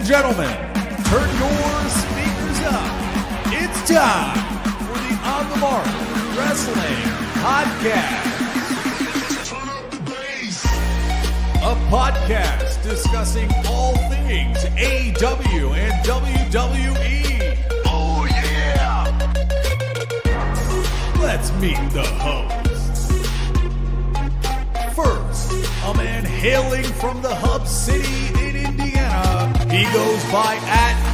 gentlemen, turn your speakers up. It's time for the On the Mark Wrestling Podcast. A podcast discussing all things AEW and WWE. Oh yeah! Let's meet the hosts. First, a man hailing from the Hub City in Indiana. He goes by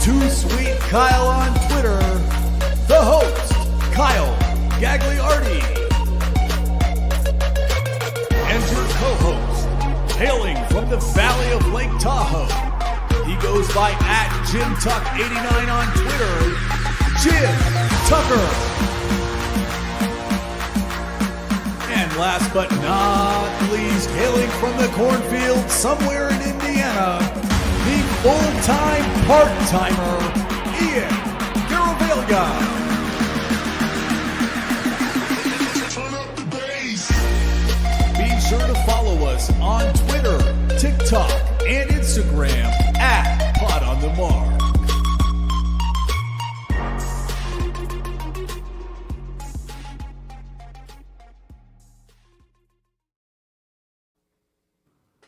@TooSweetKyle on Twitter. The host, Kyle Gagliardi. And your co-host, hailing from the Valley of Lake Tahoe. He goes by @JimTuck89 on Twitter. Jim Tucker. And last but not least, hailing from the cornfield somewhere in Indiana, the full-time part-timer, Ian Garavaglia. Be sure to follow us on Twitter, TikTok, and Instagram @PodOnTheMark.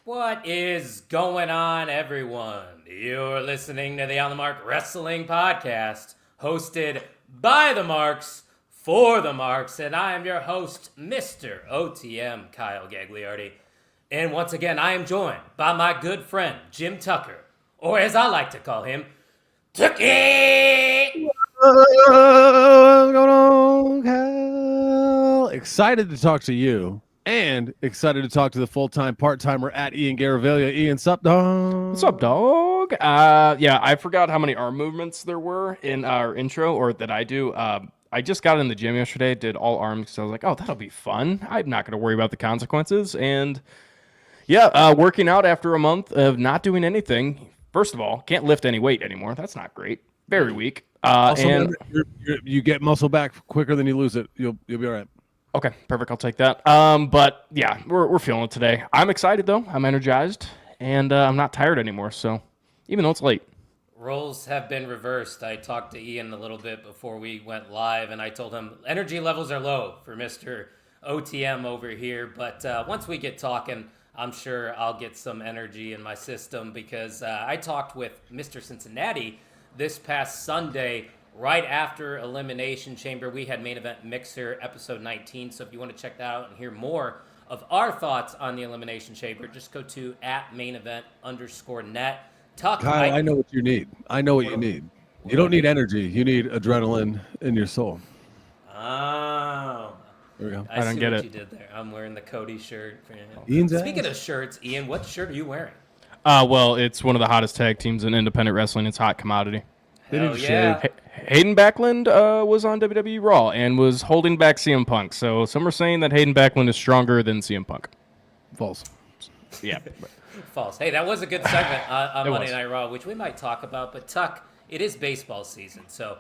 What is going on, everyone? You're listening to the On the Mark Wrestling Podcast, hosted by the Marks, for the Marks, and I am your host, Mr. OTM Kyle Gagliardi. And once again, I am joined by my good friend, Jim Tucker, or as I like to call him, Tucky! What's going on, Kyle? Excited to talk to you. And excited to talk to the full-time part-timer @Ian Garavaglia. Ian, sup, dog? What's up, dog? Yeah, I forgot how many arm movements there were in our intro, or that I do. I just got in the gym yesterday, did all arms, because I was like, oh, that'll be fun. I'm not going to worry about the consequences. And yeah, working out after a month of not doing anything. First of all, can't lift any weight anymore. That's not great. Very weak. Also, and you get muscle back quicker than you lose it. You'll be all right. Okay, perfect. I'll take that. But yeah, we're feeling it today. I'm excited though. I'm energized, and I'm not tired anymore. So even though it's late, Roles have been reversed. I talked to Ian a little bit before we went live, and I told him energy levels are low for Mr. OTM over here. But once we get talking, I'm sure I'll get some energy in my system, because I talked with Mr. Cincinnati this past Sunday right after Elimination Chamber. We had Main Event Mixer episode 19. So if you want to check that out and hear more of our thoughts on the Elimination Chamber, just go to @mainevent_net. Tuck, Kyle, I know what you need. I know what you need. You don't need energy. You need adrenaline in your soul. Oh. There we go. I don't see get what it. you did there. I'm wearing the Cody shirt. Ian's Speaking ass. of shirts, Ian, what shirt are you wearing? Well, it's one of the hottest tag teams in independent wrestling. It's hot commodity. They Hell need to yeah. shave. Hayden Backlund was on WWE Raw and was holding back CM Punk. So some are saying that Hayden Backlund is stronger than CM Punk. False. Yeah. False. Hey, that was a good segment on It Monday was. Night Raw, which we might talk about. But Tuck, it is baseball season, so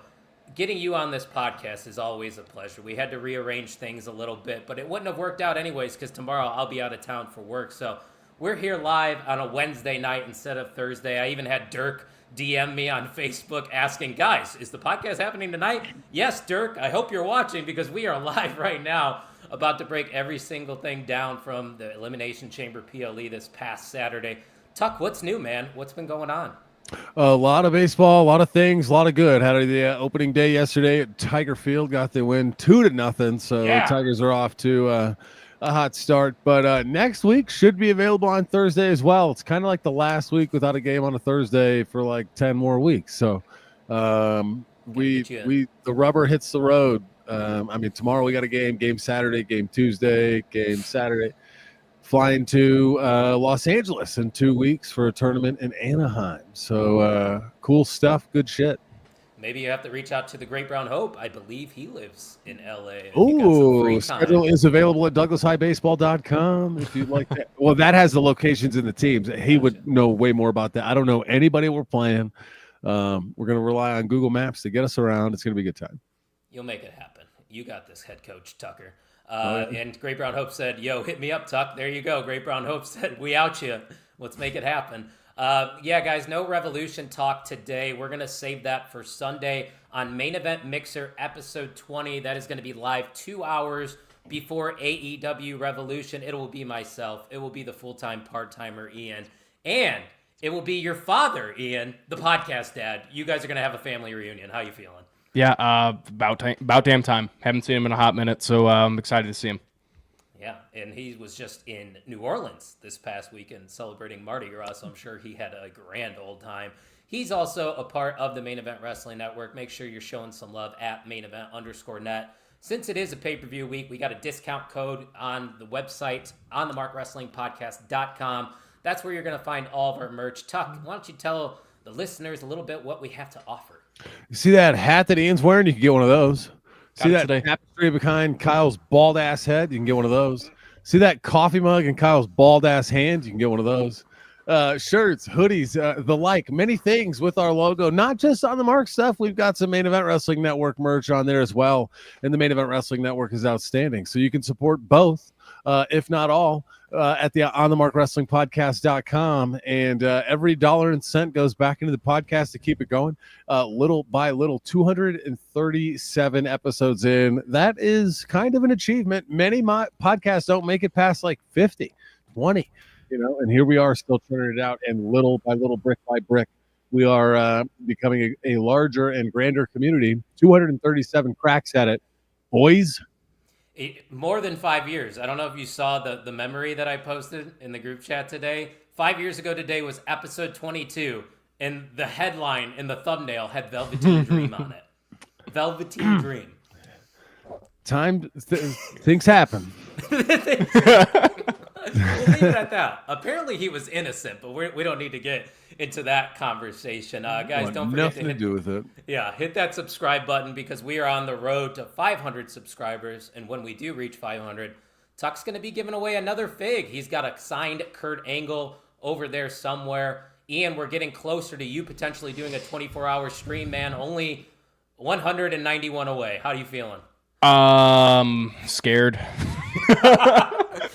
getting you on this podcast is always a pleasure. We had to rearrange things a little bit, but it wouldn't have worked out anyways, because tomorrow I'll be out of town for work. So we're here live on a Wednesday night instead of Thursday. I even had Dirk DM me on Facebook asking, guys, is the podcast happening tonight? Yes, Dirk, I hope you're watching, because we are live right now, about to break every single thing down from the Elimination Chamber PLE this past Saturday. Tuck, what's new, man? What's been going on? A lot of baseball, a lot of things, a lot of good. Had the opening day yesterday at Tiger Field, got the win 2-0. So Yeah. the Tigers are off to a hot start. But next week should be available on Thursday as well. It's kind of like the last week without a game on a Thursday for like 10 more weeks. So the rubber hits the road. I mean, tomorrow we got a game Saturday, game Tuesday, game Saturday. Flying to Los Angeles in 2 weeks for a tournament in Anaheim. So cool stuff, good shit. Maybe you have to reach out to the Great Brown Hope. I believe he lives in LA. Ooh, schedule is available at DouglasHighBaseball.com if you'd like that. Well, that has the locations and the teams. He would know way more about that. I don't know anybody we're playing. We're going to rely on Google Maps to get us around. It's going to be a good time. You'll make it happen. You got this, head coach Tucker. And Great Brown Hope said, yo, hit me up, Tuck. There you go. Great Brown Hope said, we out you. Let's make it happen. Yeah, guys, no Revolution talk today. We're going to save that for Sunday on Main Event Mixer episode 20. That is going to be live 2 hours before AEW Revolution. It will be myself. It will be the full-time part-timer, Ian. And it will be your father, Ian, the podcast dad. You guys are going to have a family reunion. How you feeling? Yeah, about damn time. Haven't seen him in a hot minute, so I'm excited to see him. Yeah, and he was just in New Orleans this past weekend celebrating Mardi Gras, so I'm sure he had a grand old time. He's also a part of the Main Event Wrestling Network. Make sure you're showing some love at mainevent_net. Since it is a pay-per-view week, we got a discount code on the website, on the markwrestlingpodcast.com. That's where you're going to find all of our merch. Tuck, why don't you tell the listeners a little bit what we have to offer? You see that hat that Ian's wearing? You can get one of those. See that today. tapestry behind Kyle's bald ass head? You can get one of those. See that coffee mug in Kyle's bald ass hand? You can get one of those. Shirts, hoodies, the like, many things with our logo, not just on the Mark stuff. We've got some Main Event Wrestling Network merch on there as well. And the Main Event Wrestling Network is outstanding. So you can support both, if not all, at the on the markwrestlingpodcast.com. And every dollar and cent goes back into the podcast to keep it going. Little by little, 237 episodes in. That is kind of an achievement. Many podcasts don't make it past like 50, 20. And here we are still turning it out, and little by little, brick by brick, we are becoming a larger and grander community. 237 cracks at it, boys. More than 5 years. I don't know if you saw the memory that I posted in the group chat today. 5 years ago today was episode 22, and the headline in the thumbnail had Velveteen Dream on it. Velveteen Dream. Things happen. We'll leave it at that. Apparently he was innocent, but we don't need to get into that conversation. Guys, don't forget nothing to do with it. Yeah, hit that subscribe button because we are on the road to 500 subscribers. And when we do reach 500, Tuck's going to be giving away another fig. He's got a signed Kurt Angle over there somewhere. Ian, we're getting closer to you potentially doing a 24-hour stream, man. Only 191 away. How are you feeling? Scared.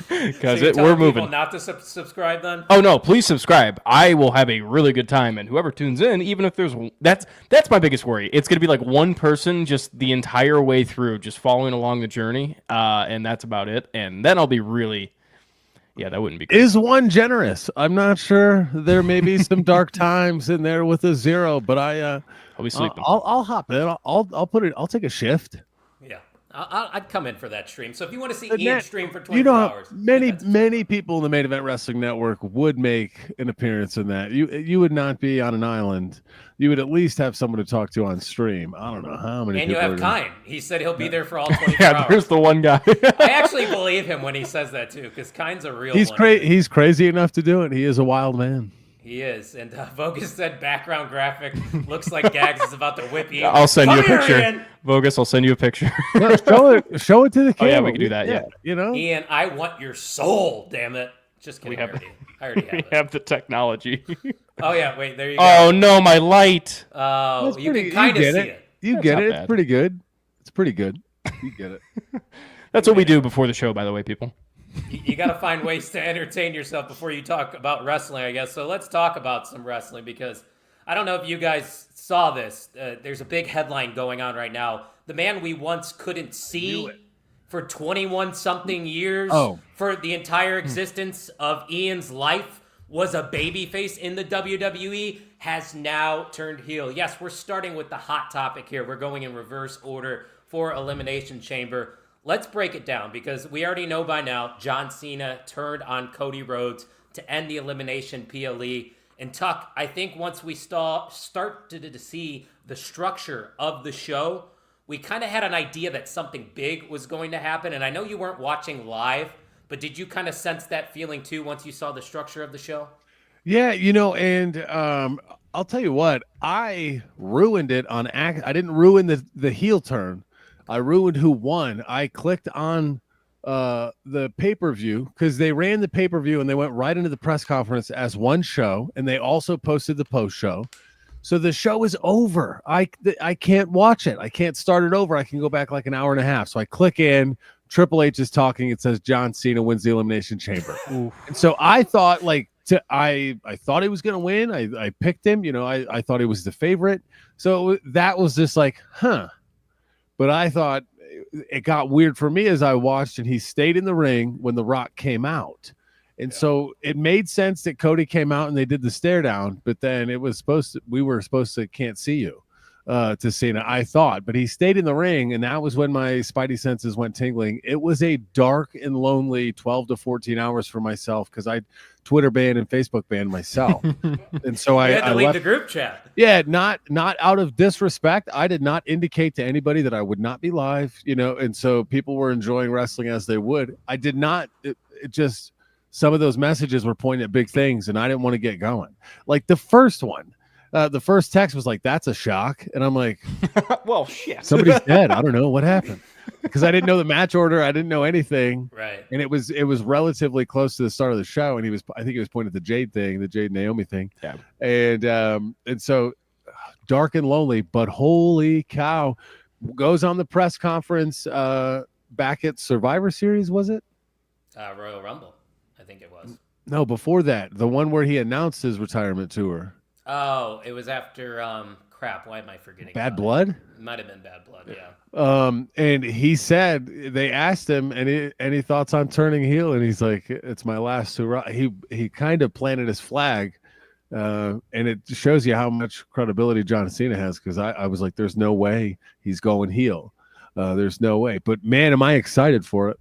Because so we're moving. Not to subscribe then? Oh no, please subscribe. I will have a really good time, and whoever tunes in, even if there's that's my biggest worry. It's gonna be like one person just the entire way through, just following along the journey, and that's about it. And then I'll be really, that wouldn't be good. Is one generous? I'm not sure. There may be some dark times in there with a zero, but I'll be sleeping. I'll hop in. I'll put it. I'll take a shift. Yeah. I'd come in for that stream. So if you want to see Ian stream for 24 hours. Many people in the Main Event Wrestling Network would make an appearance in that. You would not be on an island. You would at least have someone to talk to on stream. I don't know how many and people. And you have Kine. He said he'll be there for all 24 hours. There's the one guy. I actually believe him when he says that too, because Kine's a real He's crazy enough to do it. He is a wild man. He is. And Vogus said background graphic looks like Gags is about to whip you. I'll send you a picture. Vogus, I'll send you a picture. No, show it to the camera. Oh, yeah, we can do that. Yeah. Ian, I want your soul, damn it. Just kidding. I already have it. We have the technology. Oh, yeah. Wait, there you go. Oh, no, my light. Oh, you can kind of see it. You get it. It's pretty good. It's pretty good. You get it. That's what we do before the show, by the way, people. You got to find ways to entertain yourself before you talk about wrestling, I guess. So let's talk about some wrestling because I don't know if you guys saw this. There's a big headline going on right now. The man we once couldn't see for 21-something years, for the entire existence of Ian's life, was a babyface in the WWE, has now turned heel. Yes, we're starting with the hot topic here. We're going in reverse order for Elimination Chamber. Let's break it down because we already know by now John Cena turned on Cody Rhodes to end the Elimination PLE. And Tuck, I think once we started to see the structure of the show, we kind of had an idea that something big was going to happen. And I know you weren't watching live, but did you kind of sense that feeling too once you saw the structure of the show? Yeah, and I'll tell you what, I ruined it on I didn't ruin the heel turn. I ruined who won. I clicked on the pay-per-view because they ran the pay-per-view and they went right into the press conference as one show, and they also posted the post-show. So the show is over. I can't watch it. I can't start it over. I can go back like an hour and a half. So I click in. Triple H is talking. It says John Cena wins the Elimination Chamber. And so I thought like I thought he was going to win. I picked him. I thought he was the favorite. So that was just like, huh. But I thought it got weird for me as I watched, and he stayed in the ring when The Rock came out. And so it made sense that Cody came out and they did the stare down, but then we were supposed to can't see you to Cena, I thought, but he stayed in the ring, and that was when my spidey senses went tingling. It was a dark and lonely 12 to 14 hours for myself because I Twitter banned and Facebook banned myself. And so you had to leave left the group chat. Yeah, not out of disrespect. I did not indicate to anybody that I would not be live, and so people were enjoying wrestling as they would. I did not. It just some of those messages were pointing at big things, and I didn't want to get going. Like the first one, the first text was like, "That's a shock," and I'm like, "Well, shit, somebody's dead. I don't know what happened," because I didn't know the match order. I didn't know anything. Right. And it was relatively close to the start of the show, and I think he was pointing at the Jade thing, the Jade Naomi thing. Yeah. And so dark and lonely, but holy cow, goes on the press conference back at Survivor Series, was it? Royal Rumble, I think it was. No, before that, the one where he announced his retirement tour. Oh, it was after crap. Why am I forgetting? Bad Blood? It might have been Bad Blood, yeah. And he said they asked him any thoughts on turning heel, and he's like, "It's my last hurrah." He kind of planted his flag, and it shows you how much credibility John Cena has. Because I was like, "There's no way he's going heel. There's no way." But man, am I excited for it.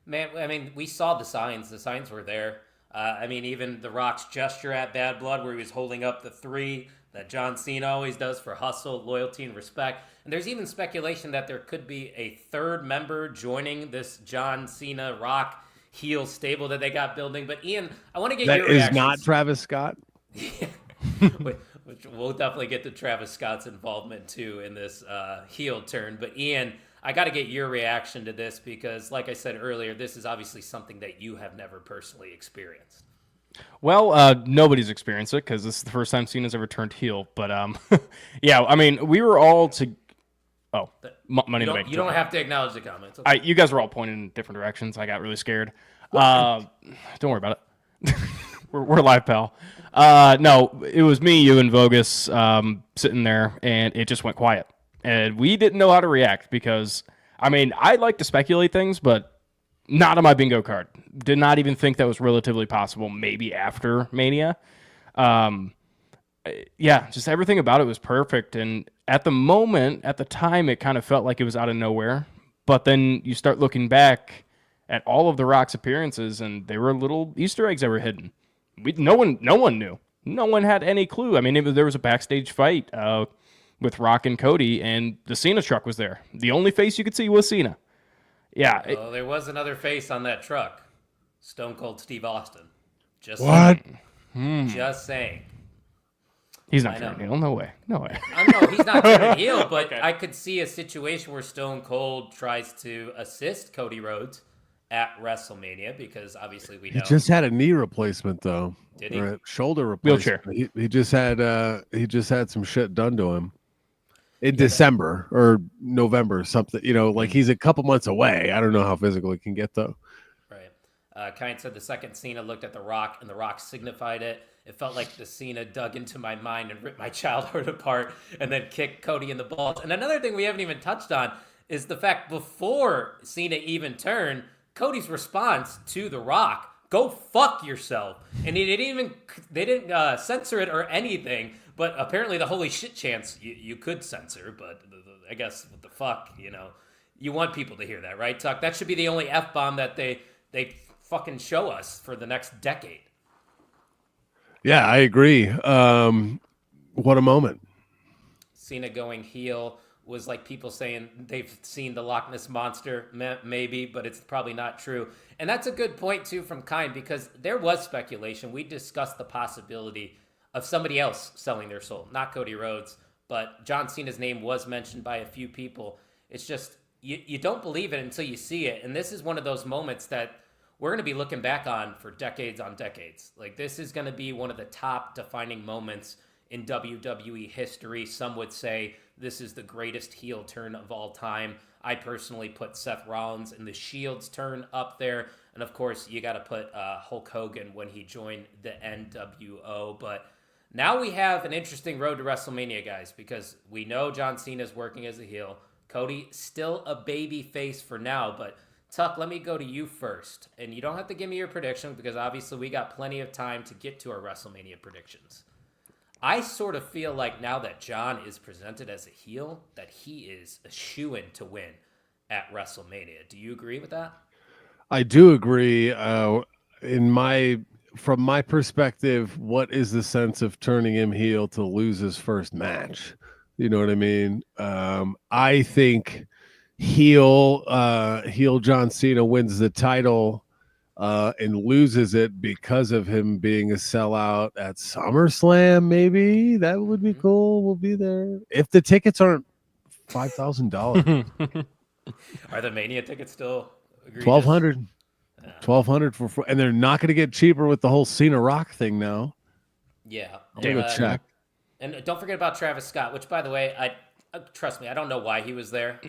Man, I mean, we saw the signs. The signs were there. I mean, even The Rock's gesture at Bad Blood, where he was holding up the 3 that John Cena always does for hustle, loyalty, and respect. And there's even speculation that there could be a third member joining this John Cena Rock heel stable that they got building. But Ian, I want to get your reaction. That is not Travis Scott. Which we'll definitely get to Travis Scott's involvement too in this heel turn. But Ian, I got to get your reaction to this because, like I said earlier, this is obviously something that you have never personally experienced. Well, nobody's experienced it because this is the first time Cena's ever turned heel. But yeah, I mean, we were all to. Oh, money to make. You don't have to acknowledge the comments. Okay. You guys were all pointing in different directions. I got really scared. Don't worry about it. we're live, pal. No, it was me, you, and Vogus sitting there, and it just went quiet. And we didn't know how to react because, I mean, I like to speculate things, but not on my bingo card. Did not even think that was relatively possible, maybe after Mania. Yeah, just everything about it was perfect. And at the moment, at the time, it kind of felt like it was out of nowhere. But then you start looking back at all of The Rock's appearances, and there were little Easter eggs that were hidden. No one knew. No one had any clue. I mean, there was a backstage fight with Rock and Cody, and the Cena truck was there. The only face you could see was Cena. Yeah. Well, there was another face on that truck. Stone Cold Steve Austin. Just what? Saying. Just saying. He's not turning heel. No way. No way. I know he's not turning heel, but okay. I could see a situation where Stone Cold tries to assist Cody Rhodes at WrestleMania because obviously we know. He just had a knee replacement though. Did he? Or a shoulder replacement. Wheelchair. He just had some shit done to him in December or November or something. Like he's a couple months away. I don't know how physical he can get though. Right. Kind said the second Cena looked at The Rock and The Rock signified it. It felt like the Cena dug into my mind and ripped my childhood apart and then kicked Cody in the balls. And another thing we haven't even touched on is the fact before Cena even turned, Cody's response to The Rock, "Go fuck yourself." And they didn't censor it or anything, but apparently the holy shit chants you could censor, but I guess what the fuck, you want people to hear that, right, Tuck? That should be the only F-bomb that they fucking show us for the next decade. Yeah, I agree. What a moment. Cena going heel was like people saying they've seen the Loch Ness Monster, maybe, but it's probably not true. And that's a good point, too, from Kind, because there was speculation. We discussed the possibility of somebody else selling their soul. Not Cody Rhodes, but John Cena's name was mentioned by a few people. It's just, you don't believe it until you see it. And this is one of those moments that we're going to be looking back on for decades on decades. Like, this is going to be one of the top defining moments in WWE history. Some would say this is the greatest heel turn of all time. I personally put Seth Rollins and the Shield's turn up there. And of course, you got to put Hulk Hogan when he joined the NWO. But now we have an interesting road to WrestleMania, guys, because we know John Cena's working as a heel. Cody, still a baby face for now, but Tuck, let me go to you first. And you don't have to give me your prediction because obviously we got plenty of time to get to our WrestleMania predictions. I sort of feel like now that John is presented as a heel, that he is a shoo-in to win at WrestleMania. Do you agree with that? I do agree. From my perspective, what is the sense of turning him heel to lose his first match? You know what I mean? I think heel John Cena wins the title and loses it because of him being a sellout at SummerSlam. Maybe that would be cool. We'll be there if the tickets aren't $5,000. Are the Mania tickets still egregious? $1,200 for, and they're not going to get cheaper with the whole Cena Rock thing now. Yeah, I'm gonna go check. And don't forget about Travis Scott, which, by the way, trust me, I don't know why he was there.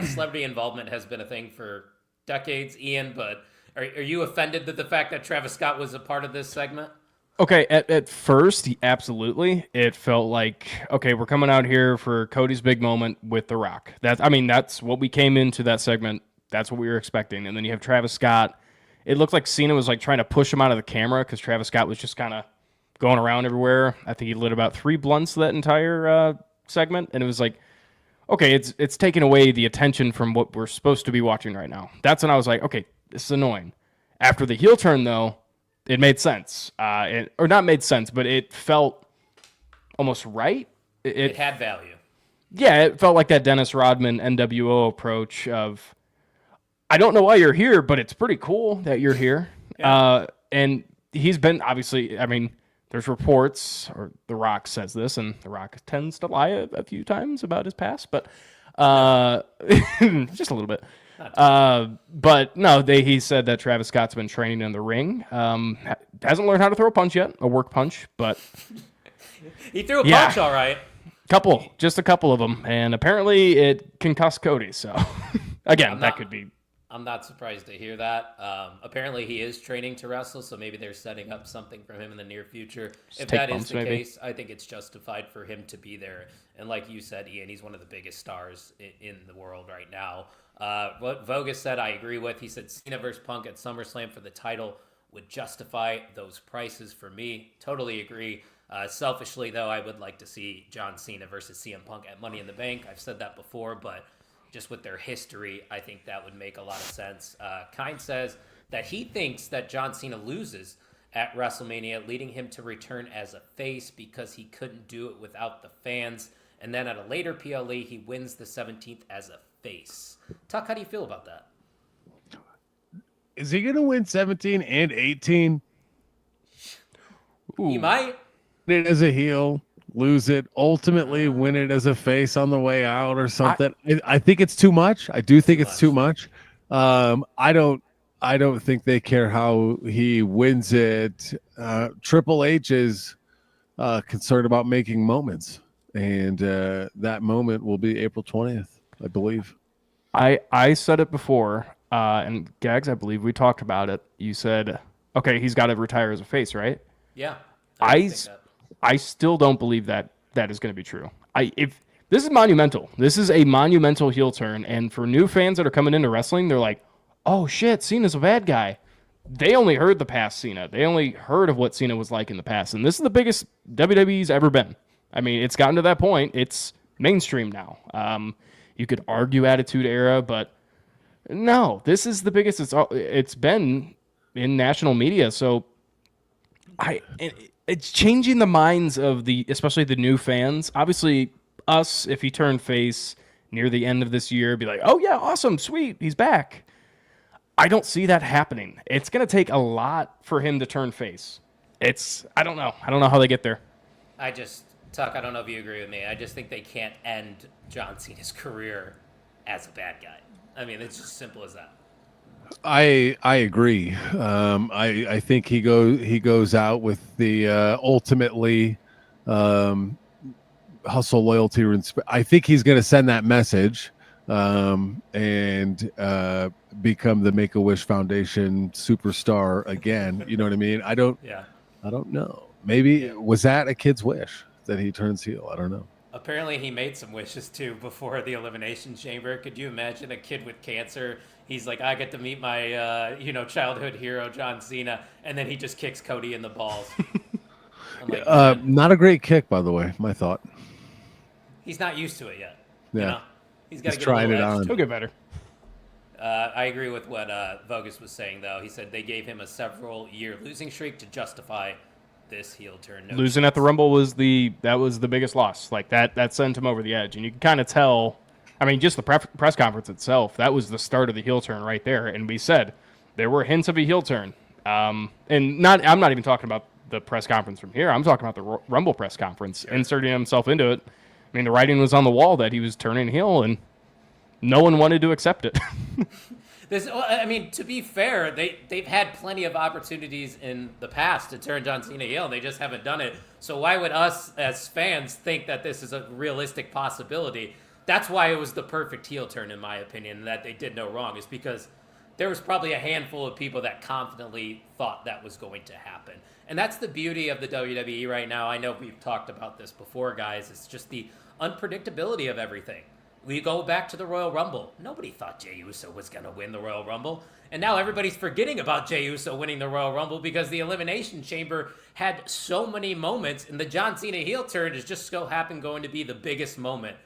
Celebrity involvement has been a thing for decades, Ian. But are you offended at the fact that Travis Scott was a part of this segment? Okay, at first, absolutely. It felt like, okay, we're coming out here for Cody's big moment with The Rock. That's what we came into that segment. That's what we were expecting. And then you have Travis Scott. It looked like Cena was like trying to push him out of the camera because Travis Scott was just kind of going around everywhere. I think he lit about 3 blunts that entire segment. And it was like, okay, it's taking away the attention from what we're supposed to be watching right now. That's when I was like, okay, this is annoying. After the heel turn, though, it made sense. Or not made sense, but it felt almost right. It had value. Yeah, it felt like that Dennis Rodman NWO approach of, I don't know why you're here, but it's pretty cool that you're here. Yeah. And he's been, obviously, there's reports, or The Rock says this, and The Rock tends to lie a few times about his past, but just a little bit. But no, he said that Travis Scott's been training in the ring. Hasn't learned how to throw a punch yet, a work punch, but he threw a punch, all right. Just a couple of them, and apparently it concussed Cody. So again, that could be. I'm not surprised to hear that. Apparently he is training to wrestle, so maybe they're setting up something for him in the near future. If that is the case, I think it's justified for him to be there. And like you said, Ian, he's one of the biggest stars in the world right now. What Vogus said, I agree with. He said Cena versus Punk at SummerSlam for the title would justify those prices for me. Totally agree. Selfishly, though, I would like to see John Cena versus CM Punk at Money in the Bank. I've said that before, but just with their history, I think that would make a lot of sense. Kind says that he thinks that John Cena loses at WrestleMania, leading him to return as a face because he couldn't do it without the fans. And then at a later PLE, he wins the 17th as a face. Tuck, how do you feel about that? Is he going to win 17 and 18? He might. It as a heel, lose it, ultimately win it as a face on the way out or something. I think it's too much. I do think it's too much. I don't think they care how he wins it. Triple H is concerned about making moments, and that moment will be April 20th, I believe. I said it before, and Gags, I believe we talked about it. You said, okay, he's got to retire as a face, right? Yeah. I still don't believe that is going to be true. If this is monumental. This is a monumental heel turn, and for new fans that are coming into wrestling, they're like, "Oh shit, Cena's a bad guy." They only heard the past Cena. They only heard of what Cena was like in the past, and this is the biggest WWE's ever been. It's gotten to that point. It's mainstream now. You could argue Attitude Era, but no, this is the biggest it's been in national media. So it's changing the minds of especially the new fans. Obviously, us, if he turned face near the end of this year, be like, oh yeah, awesome, sweet, he's back. I don't see that happening. It's going to take a lot for him to turn face. I don't know. I don't know how they get there. Tuck, I don't know if you agree with me. I just think they can't end John Cena's career as a bad guy. It's just simple as that. I agree. I think he goes out with the ultimately hustle, loyalty, respect. I think he's going to send that message and become the Make-A-Wish Foundation superstar again. You know what I mean? I don't know. Maybe was that a kid's wish that he turns heel? I don't know. Apparently he made some wishes too before the Elimination Chamber. Could you imagine a kid with cancer? He's like, I get to meet my, childhood hero, John Cena. And then he just kicks Cody in the balls. I'm like, not a great kick, by the way, my thought. He's not used to it yet. Yeah. You know? He's got to get trying a it little edge on. He'll get better. I agree with what Vogus was saying, though. He said they gave him a several-year losing streak to justify this heel turn. No Losing chance. at the Rumble was the biggest loss. Like that sent him over the edge, and you can kind of tell. I mean, just the press conference itself, that was the start of the heel turn right there. And we said there were hints of a heel turn. And I'm not even talking about the press conference from here. I'm talking about the Rumble press conference, inserting himself into it. I mean, the writing was on the wall that he was turning heel, and no one wanted to accept it. To be fair, they've had plenty of opportunities in the past to turn John Cena heel. They just haven't done it. So why would us as fans think that this is a realistic possibility? That's why it was the perfect heel turn, in my opinion, that they did no wrong, is because there was probably a handful of people that confidently thought that was going to happen. And that's the beauty of the WWE right now. I know we've talked about this before, guys. It's just the unpredictability of everything. We go back to the Royal Rumble. Nobody thought Jey Uso was going to win the Royal Rumble. And now everybody's forgetting about Jey Uso winning the Royal Rumble because the Elimination Chamber had so many moments, and the John Cena heel turn is just so happened going to be the biggest moment,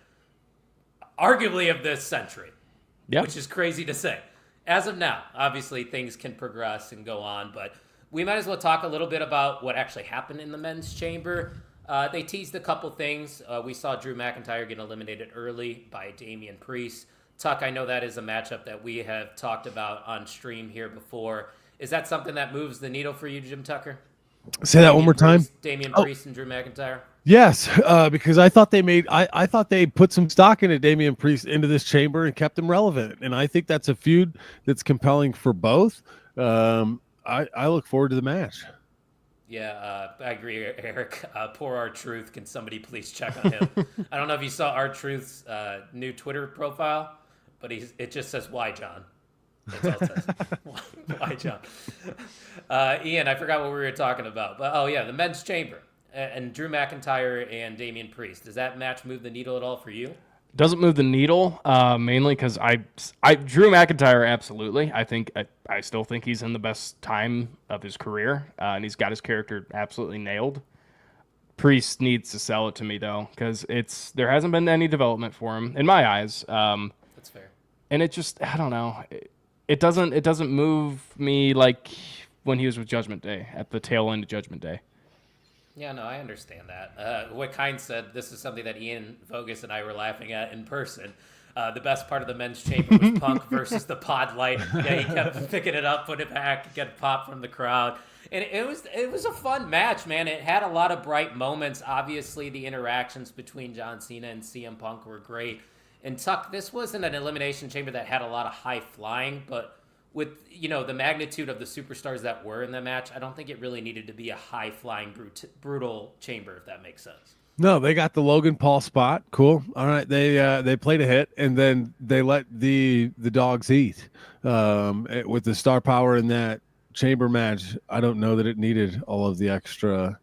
arguably, of this century, which is crazy to say. As of now, obviously, things can progress and go on, but we might as well talk a little bit about what actually happened in the men's chamber. They teased a couple things. We saw Drew McIntyre get eliminated early by Damian Priest. Tuck, I know that is a matchup that we have talked about on stream here before. Is that something that moves the needle for you, Jim Tucker? Say that one more time. Damian Priest and Drew McIntyre? Yes, because I thought they put some stock into Damian Priest into this chamber and kept him relevant. And I think that's a feud that's compelling for both. I look forward to the match. Yeah, I agree, Eric. Poor R-Truth. Can somebody please check on him? I don't know if you saw R-Truth's new Twitter profile, but it just says, "Why, John?" That's all it says. Why, John? Ian, I forgot what we were talking about. But, the men's chamber. And Drew McIntyre and Damian Priest. Does that match move the needle at all for you? Doesn't move the needle, mainly because I Drew McIntyre, absolutely. I still think he's in the best time of his career, and he's got his character absolutely nailed. Priest needs to sell it to me, though, because there hasn't been any development for him, in my eyes. That's fair. And it just, I don't know. It doesn't move me like when he was with Judgment Day, at the tail end of Judgment Day. Yeah, no, I understand that. What Kind said, this is something that Ian Vogus and I were laughing at in person. The best part of the men's chamber was Punk versus the Pod Light. Yeah, he kept picking it up, put it back, get a pop from the crowd. And it was a fun match, man. It had a lot of bright moments. Obviously, the interactions between John Cena and CM Punk were great. And Tuck, this wasn't an Elimination Chamber that had a lot of high flying, but with, the magnitude of the superstars that were in the match, I don't think it really needed to be a high-flying, brutal chamber, if that makes sense. No, they got the Logan Paul spot. Cool. All right, they played a hit, and then they let the dogs eat. With the star power in that chamber match, I don't know that it needed all of the extra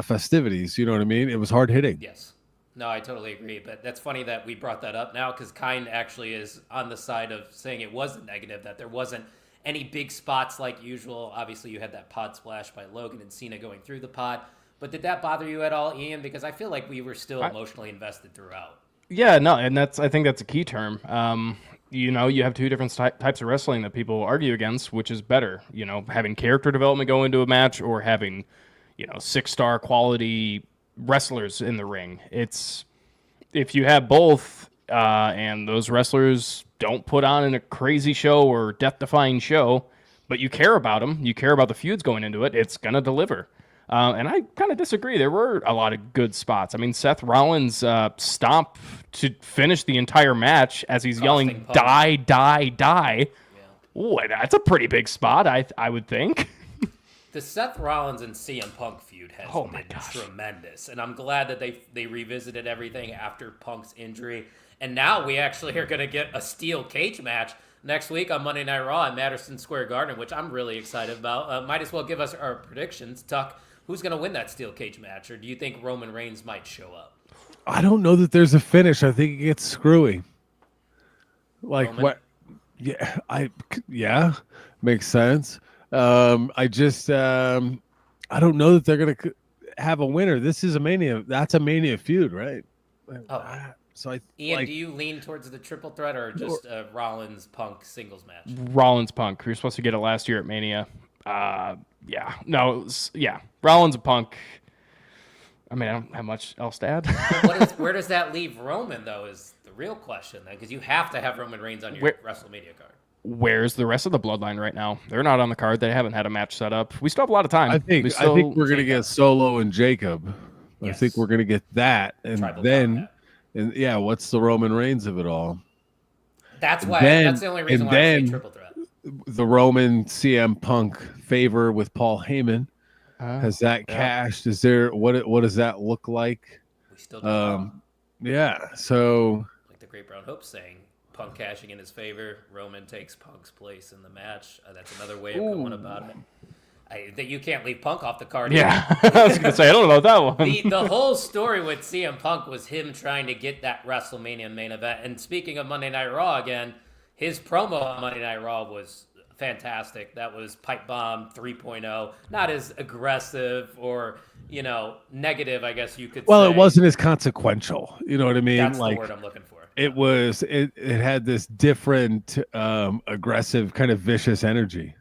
festivities. You know what I mean? It was hard hitting. Yes. No, I totally agree. But that's funny that we brought that up now, because Kind actually is on the side of saying it was a negative, that there wasn't any big spots like usual. Obviously, you had that pod splash by Logan and Cena going through the pod. But did that bother you at all, Ian? Because I feel like we were still emotionally invested throughout. Yeah, no, and I think that's a key term. You have two different types of wrestling that people argue against, which is better, having character development go into a match or having, 6-star quality wrestlers in the ring. It's if you have both and those wrestlers don't put on a crazy show or death-defying show, but you care about them, you care about the feuds going into it, it's going to deliver. And I kind of disagree. There were a lot of good spots. I mean, Seth Rollins' stomp to finish the entire match as he's yelling, "Die, die, die." Yeah. Ooh, that's a pretty big spot, I would think. The Seth Rollins and CM Punk feud has been tremendous, and I'm glad that they revisited everything after Punk's injury, and now we actually are going to get a steel cage match next week on Monday Night Raw at Madison Square Garden, which I'm really excited about. Might as well give us our predictions. Tuck, who's going to win that steel cage match, or do you think Roman Reigns might show up? I don't know that there's a finish. I think it gets screwy. Like Roman? what? Yeah, makes sense. I don't know that they're gonna have a winner. This is a Mania. That's a Mania feud, right? Oh. So Ian, do you lean towards the triple threat or just a Rollins Punk singles match? Rollins Punk. We were supposed to get it last year at Mania. Rollins and Punk. I mean, I don't have much else to add. Where does that leave Roman, though, is the real question, then, because you have to have Roman Reigns on your WrestleMania card. Where's the rest of the Bloodline right now? They're not on the card. They haven't had a match set up. We still have a lot of time. I think we're going to get Solo and Jacob. Yes. I think we're going to get that. And Tribal then, what's the Roman Reigns of it all? That's the only reason why I say triple threat. The Roman CM Punk favor with Paul Heyman. Has that cashed? Is there what does that look like? We still don't know. So like the Great Brown Hope saying, Punk cashing in his favor, Roman takes Punk's place in the match. That's another way of going about it. That you can't leave Punk off the card. Yeah, I was gonna say I don't know about that one. The whole story with CM Punk was him trying to get that WrestleMania main event. And speaking of Monday Night Raw again, his promo on Monday Night Raw was fantastic. That was Pipe Bomb 3.0. Not as aggressive or, negative, I guess you could say. Well, it wasn't as consequential. You know what I mean? That's the word I'm looking for. It had this different, aggressive, kind of vicious energy.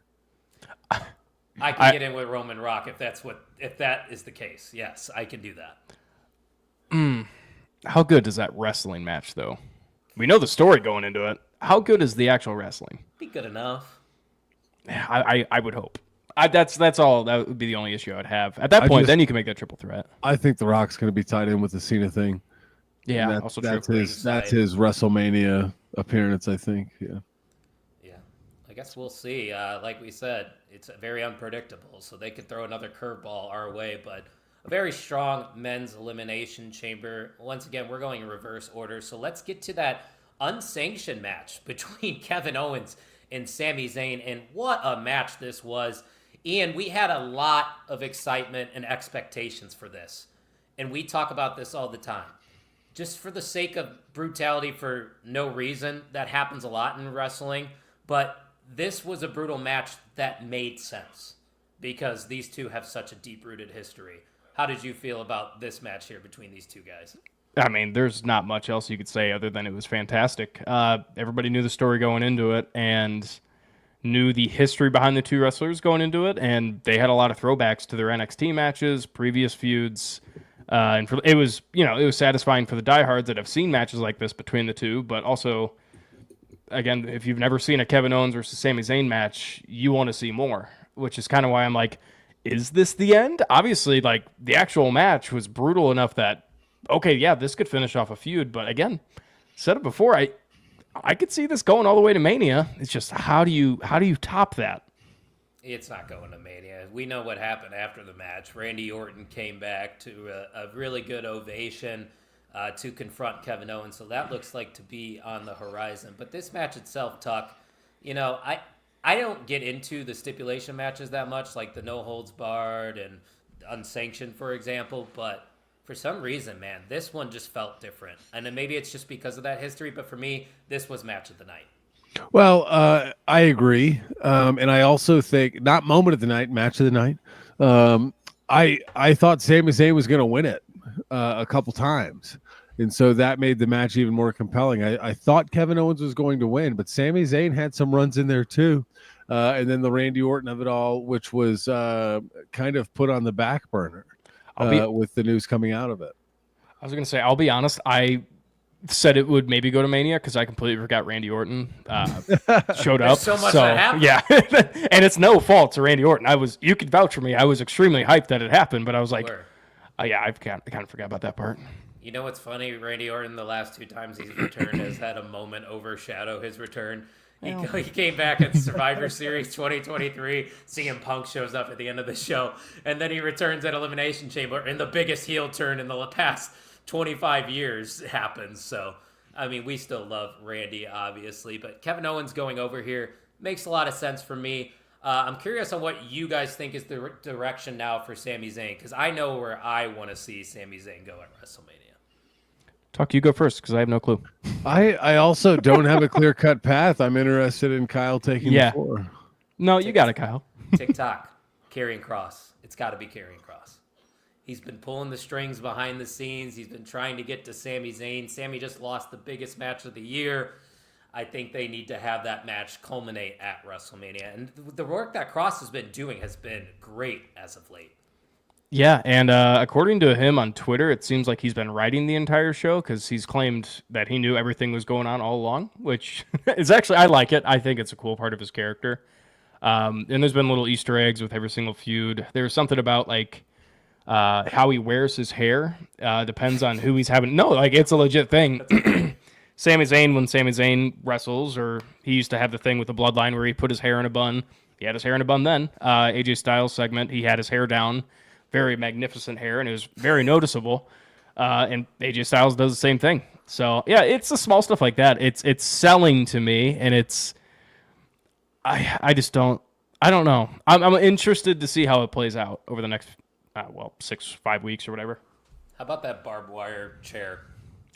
I can get in with Roman Rock if that is the case. Yes, I can do that. How good is that wrestling match, though? We know the story going into it. How good is the actual wrestling? Be good enough. I would hope. That's all. That would be the only issue I would have. At that point, then you can make that triple threat. I think The Rock's going to be tied in with the Cena thing. Yeah, that's his WrestleMania appearance, I think. Yeah. I guess we'll see. Like we said, it's very unpredictable, so they could throw another curveball our way, but a very strong men's elimination chamber. Once again, we're going in reverse order, so let's get to that unsanctioned match between Kevin Owens and Sami Zayn, and what a match this was. Ian, we had a lot of excitement and expectations for this, and we talk about this all the time. Just for the sake of brutality for no reason, that happens a lot in wrestling, but this was a brutal match that made sense because these two have such a deep-rooted history. How did you feel about this match here between these two guys? I mean, there's not much else you could say other than it was fantastic. Everybody knew the story going into it and knew the history behind the two wrestlers going into it, and they had a lot of throwbacks to their NXT matches, previous feuds. It was satisfying for the diehards that have seen matches like this between the two, but also, again, if you've never seen a Kevin Owens versus Sami Zayn match, you want to see more, which is kind of why I'm like, is this the end? Obviously, like, the actual match was brutal enough that, okay, yeah, this could finish off a feud, but again, said it before, I could see this going all the way to Mania. It's just how do you top that? It's not going to Mania. We know what happened after the match. Randy Orton came back to a really good ovation to confront Kevin Owens, so that looks like to be on the horizon. But this match itself, Tuck, I don't get into the stipulation matches that much, like the no holds barred and unsanctioned, for example, but for some reason, man, this one just felt different. And then maybe it's just because of that history, but for me, this was match of the night. Well, I agree. And I also think, not moment of the night, match of the night. I thought Sami Zayn was going to win it a couple times. And so that made the match even more compelling. I thought Kevin Owens was going to win, but Sami Zayn had some runs in there too. And then the Randy Orton of it all, which was kind of put on the back burner with the news coming out of it. I was going to say, I'll be honest, I said it would maybe go to Mania because I completely forgot Randy Orton showed up. So much that happened. Yeah, and it's no fault to Randy Orton. You could vouch for me. I was extremely hyped that it happened, but I was like, yeah, I kind of forgot about that part. You know what's funny? Randy Orton, the last two times he's returned, has had a moment overshadow his return. He came back at Survivor Series 2023. CM Punk shows up at the end of the show, and then he returns at Elimination Chamber, and the biggest heel turn in the past 25 years happens. So, I mean, we still love Randy, obviously, but Kevin Owens going over here makes a lot of sense for me. I'm curious on what you guys think is the direction now for Sami Zayn, because I know where I want to see Sami Zayn go at WrestleMania. Tuck, you go first because I have no clue. I also don't have a clear-cut path. I'm interested in Kyle taking the floor. No, you got it, Kyle. TikTok, Karrion Kross. It's got to be Karrion Kross. He's been pulling the strings behind the scenes. He's been trying to get to Sami Zayn. Sami just lost the biggest match of the year. I think they need to have that match culminate at WrestleMania. And the work that Kross has been doing has been great as of late. Yeah, and according to him on Twitter, it seems like he's been writing the entire show because he's claimed that he knew everything was going on all along, which is actually, I like it. I think it's a cool part of his character. And there's been little Easter eggs with every single feud. There's something about, like, how he wears his hair. Depends on who he's having. No, like, it's a legit thing. Sami Zayn, when Sami Zayn wrestles, or he used to have the thing with the bloodline where he put his hair in a bun. He had his hair in a bun then. AJ Styles segment, he had his hair down. Very magnificent hair, and it was very noticeable. And AJ Styles does the same thing. So, yeah, it's the small stuff like that. It's selling to me, and it's... I just don't... I don't know. I'm interested to see how it plays out over the next, 5 weeks or whatever. How about that barbed wire chair?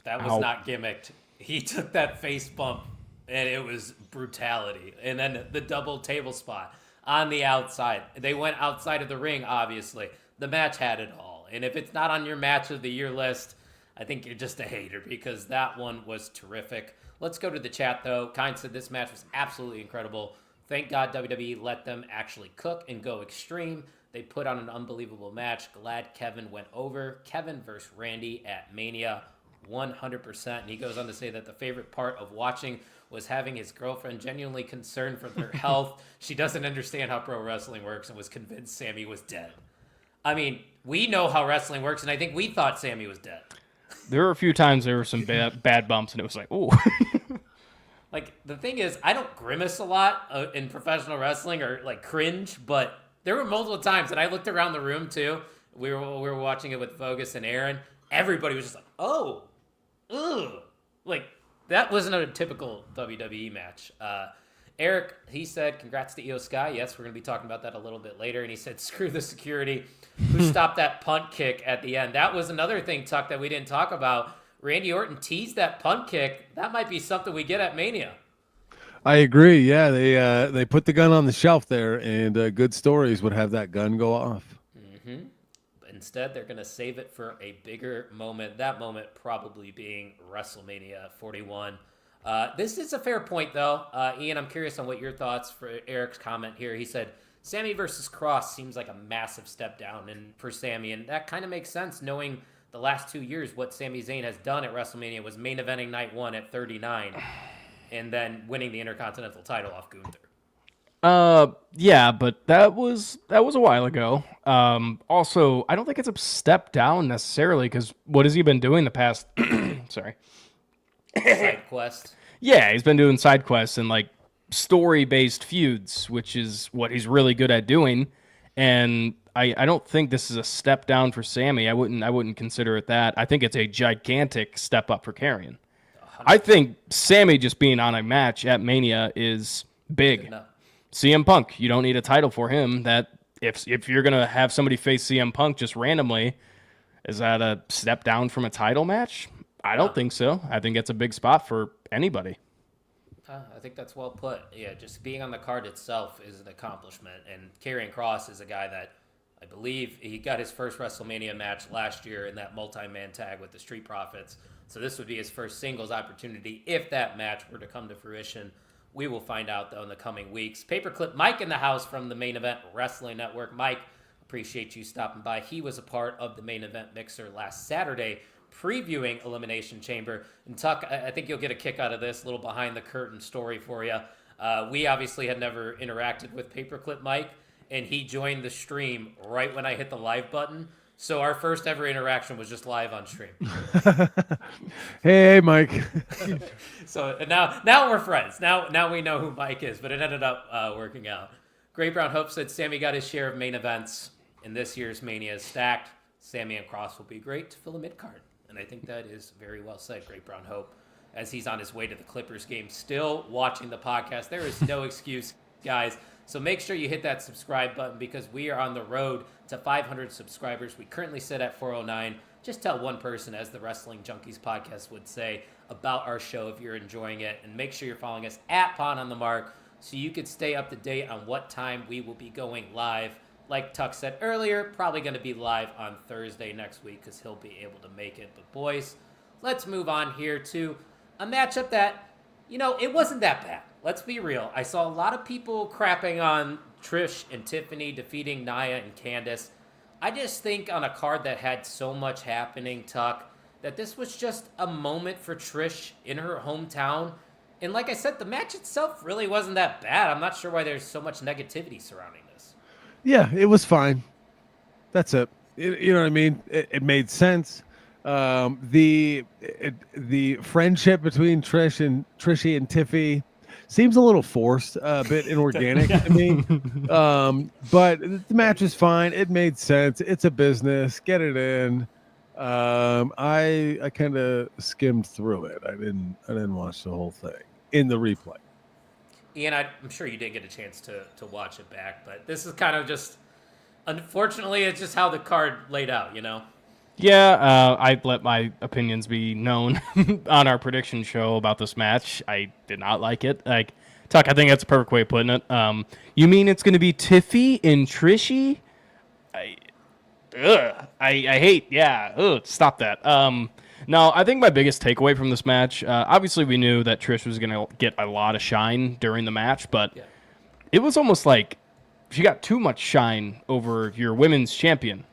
That was not gimmicked. He took that face bump, and it was brutality. And then the double table spot on the outside. They went outside of the ring, obviously. The match had it all. And if it's not on your match of the year list, I think you're just a hater because that one was terrific. Let's go to the chat, though. Kind said this match was absolutely incredible. Thank God WWE let them actually cook and go extreme. They put on an unbelievable match. Glad Kevin went over. Kevin versus Randy at Mania, 100%. And he goes on to say that the favorite part of watching was having his girlfriend genuinely concerned for their health. She doesn't understand how pro wrestling works and was convinced Sami was dead. I mean, we know how wrestling works, and I think we thought Sami was dead. There were a few times there were some bad bumps, and it was like, ooh. Like, the thing is, I don't grimace a lot in professional wrestling or, like, cringe, but there were multiple times, and I looked around the room, too. We were watching it with Vogus and Aaron. Everybody was just like, oh, ugh. Like, that wasn't a typical WWE match. Eric, he said, congrats to Io Sky. Yes, we're going to be talking about that a little bit later. And he said, screw the security who stopped that punt kick at the end. That was another thing, Tuck, that we didn't talk about. Randy Orton teased that punt kick. That might be something we get at Mania. I agree. Yeah, they put the gun on the shelf there, and good stories would have that gun go off. Mm-hmm. Instead, they're going to save it for a bigger moment. That moment probably being WrestleMania 41. This is a fair point, though. Ian, I'm curious on what your thoughts for Eric's comment here. He said, Sami versus Kross seems like a massive step down for Sami, and that kind of makes sense knowing the last 2 years what Sami Zayn has done at WrestleMania was main eventing night 1 at 39 and then winning the Intercontinental title off Gunther. Yeah, but that was a while ago. Also, I don't think it's a step down necessarily because what has he been doing the past... Sorry. Side quest. Yeah, he's been doing side quests and like story-based feuds, which is what he's really good at doing. And I don't think this is a step down for Sami. I wouldn't consider it that. I think it's a gigantic step up for Karrion. 100%. I think Sami just being on a match at Mania is big. CM Punk, you don't need a title for him. That if you're gonna have somebody face CM Punk just randomly, is that a step down from a title match? I don't think so. I think it's a big spot for anybody. I think that's well put. Yeah, just being on the card itself is an accomplishment. And Karrion Kross is a guy that I believe he got his first WrestleMania match last year in that multi-man tag with the Street Profits. So this would be his first singles opportunity if that match were to come to fruition. We will find out, though, in the coming weeks. Paperclip Mike in the house from the Main Event Wrestling Network. Mike, appreciate you stopping by. He was a part of the Main Event Mixer last Saturday, previewing Elimination Chamber. And Tuck, I think you'll get a kick out of this, little behind the curtain story for you. We obviously had never interacted with Paperclip Mike, and he joined the stream right when I hit the live button. So our first ever interaction was just live on stream. Hey, Mike. So now we're friends. Now we know who Mike is, but it ended up working out. Great Brown Hope said Sammy got his share of main events, and this year's Mania is stacked. Sammy and Cross will be great to fill a mid-card. And I think that is very well said, Great Brown Hope, as he's on his way to the Clippers game, still watching the podcast. There is no excuse, guys. So make sure you hit that subscribe button because we are on the road to 500 subscribers. We currently sit at 409. Just tell one person, as the Wrestling Junkies podcast would say, about our show if you're enjoying it. And make sure you're following us at Pon on the Mark so you can stay up to date on what time we will be going live. Like Tuck said earlier, probably going to be live on Thursday next week because he'll be able to make it. But boys, let's move on here to a matchup that, it wasn't that bad. Let's be real. I saw a lot of people crapping on Trish and Tiffany defeating Nia and Candice. I just think on a card that had so much happening, Tuck, that this was just a moment for Trish in her hometown. And like I said, the match itself really wasn't that bad. I'm not sure why there's so much negativity surrounding this. Yeah, it was fine. That's it. You know what I mean? It made sense. The friendship between Trishy and Tiffy seems a little forced, a bit inorganic to me. But the match is fine. It made sense. It's a business. Get it in. I kind of skimmed through it. I didn't watch the whole thing in the replay. Ian, I'm sure you did get a chance to watch it back, but this is kind of just, unfortunately, it's just how the card laid out, Yeah, I let my opinions be known on our prediction show about this match. I did not like it. Tuck, I think that's a perfect way of putting it. You mean it's going to be Tiffy and Trishy? I hate, stop that. No, I think my biggest takeaway from this match, obviously we knew that Trish was going to get a lot of shine during the match, but it was almost like she got too much shine over your women's champion.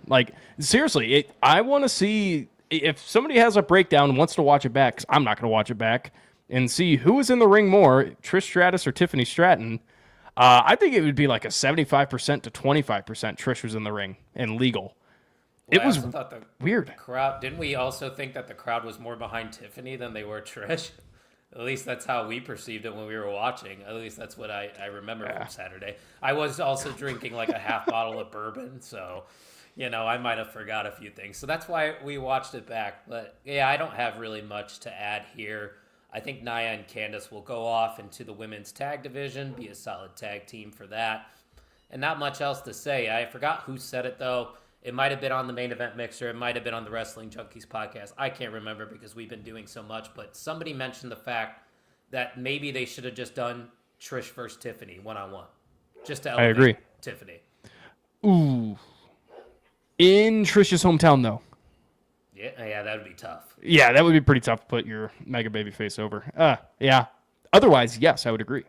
Seriously, I want to see, if somebody has a breakdown and wants to watch it back, because I'm not going to watch it back, and see who was in the ring more, Trish Stratus or Tiffany Stratton. I think it would be like a 75% to 25% Trish was in the ring and legal. It was weird. Crowd, didn't we also think that the crowd was more behind Tiffany than they were Trish? At least that's how we perceived it when we were watching. At least that's what I remember from Saturday. I was also drinking like a half bottle of bourbon, so, I might have forgot a few things. So that's why we watched it back. But, yeah, I don't have really much to add here. I think Nia and Candice will go off into the women's tag division, be a solid tag team for that. And not much else to say. I forgot who said it, though. It might have been on the Main Event Mixer. It might have been on the Wrestling Junkies podcast. I can't remember because we've been doing so much. But somebody mentioned the fact that maybe they should have just done Trish versus Tiffany one-on-one. Just to elevate I agree. Tiffany. Ooh. In Trish's hometown, though. Yeah, that would be tough. Yeah, that would be pretty tough to put your mega baby face over. Yeah. Otherwise, yes, I would agree.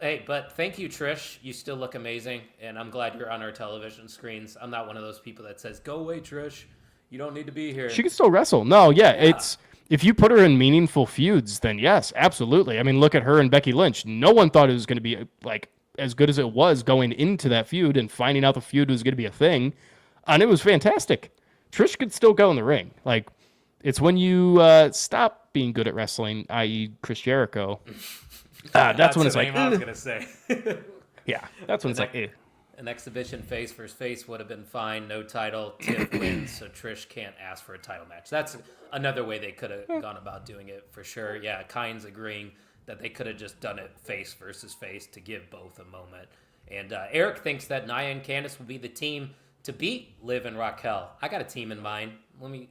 Hey, but thank you, Trish. You still look amazing, and I'm glad you're on our television screens. I'm not one of those people that says, go away, Trish. You don't need to be here. She can still wrestle. No, it's if you put her in meaningful feuds, then yes, absolutely. I mean, look at her and Becky Lynch. No one thought it was going to be as good as it was going into that feud and finding out the feud was going to be a thing, and it was fantastic. Trish could still go in the ring. It's when you stop being good at wrestling, i.e. Chris Jericho. That's when it's like, I was going to say. Yeah, that's when it's like, An exhibition face versus face would have been fine. No title. Tiff wins, so Trish can't ask for a title match. That's another way they could have gone about doing it for sure. Yeah, Kyne's agreeing that they could have just done it face versus face to give both a moment. And Eric thinks that Nia and Candice will be the team to beat Liv and Raquel. I got a team in mind. Let me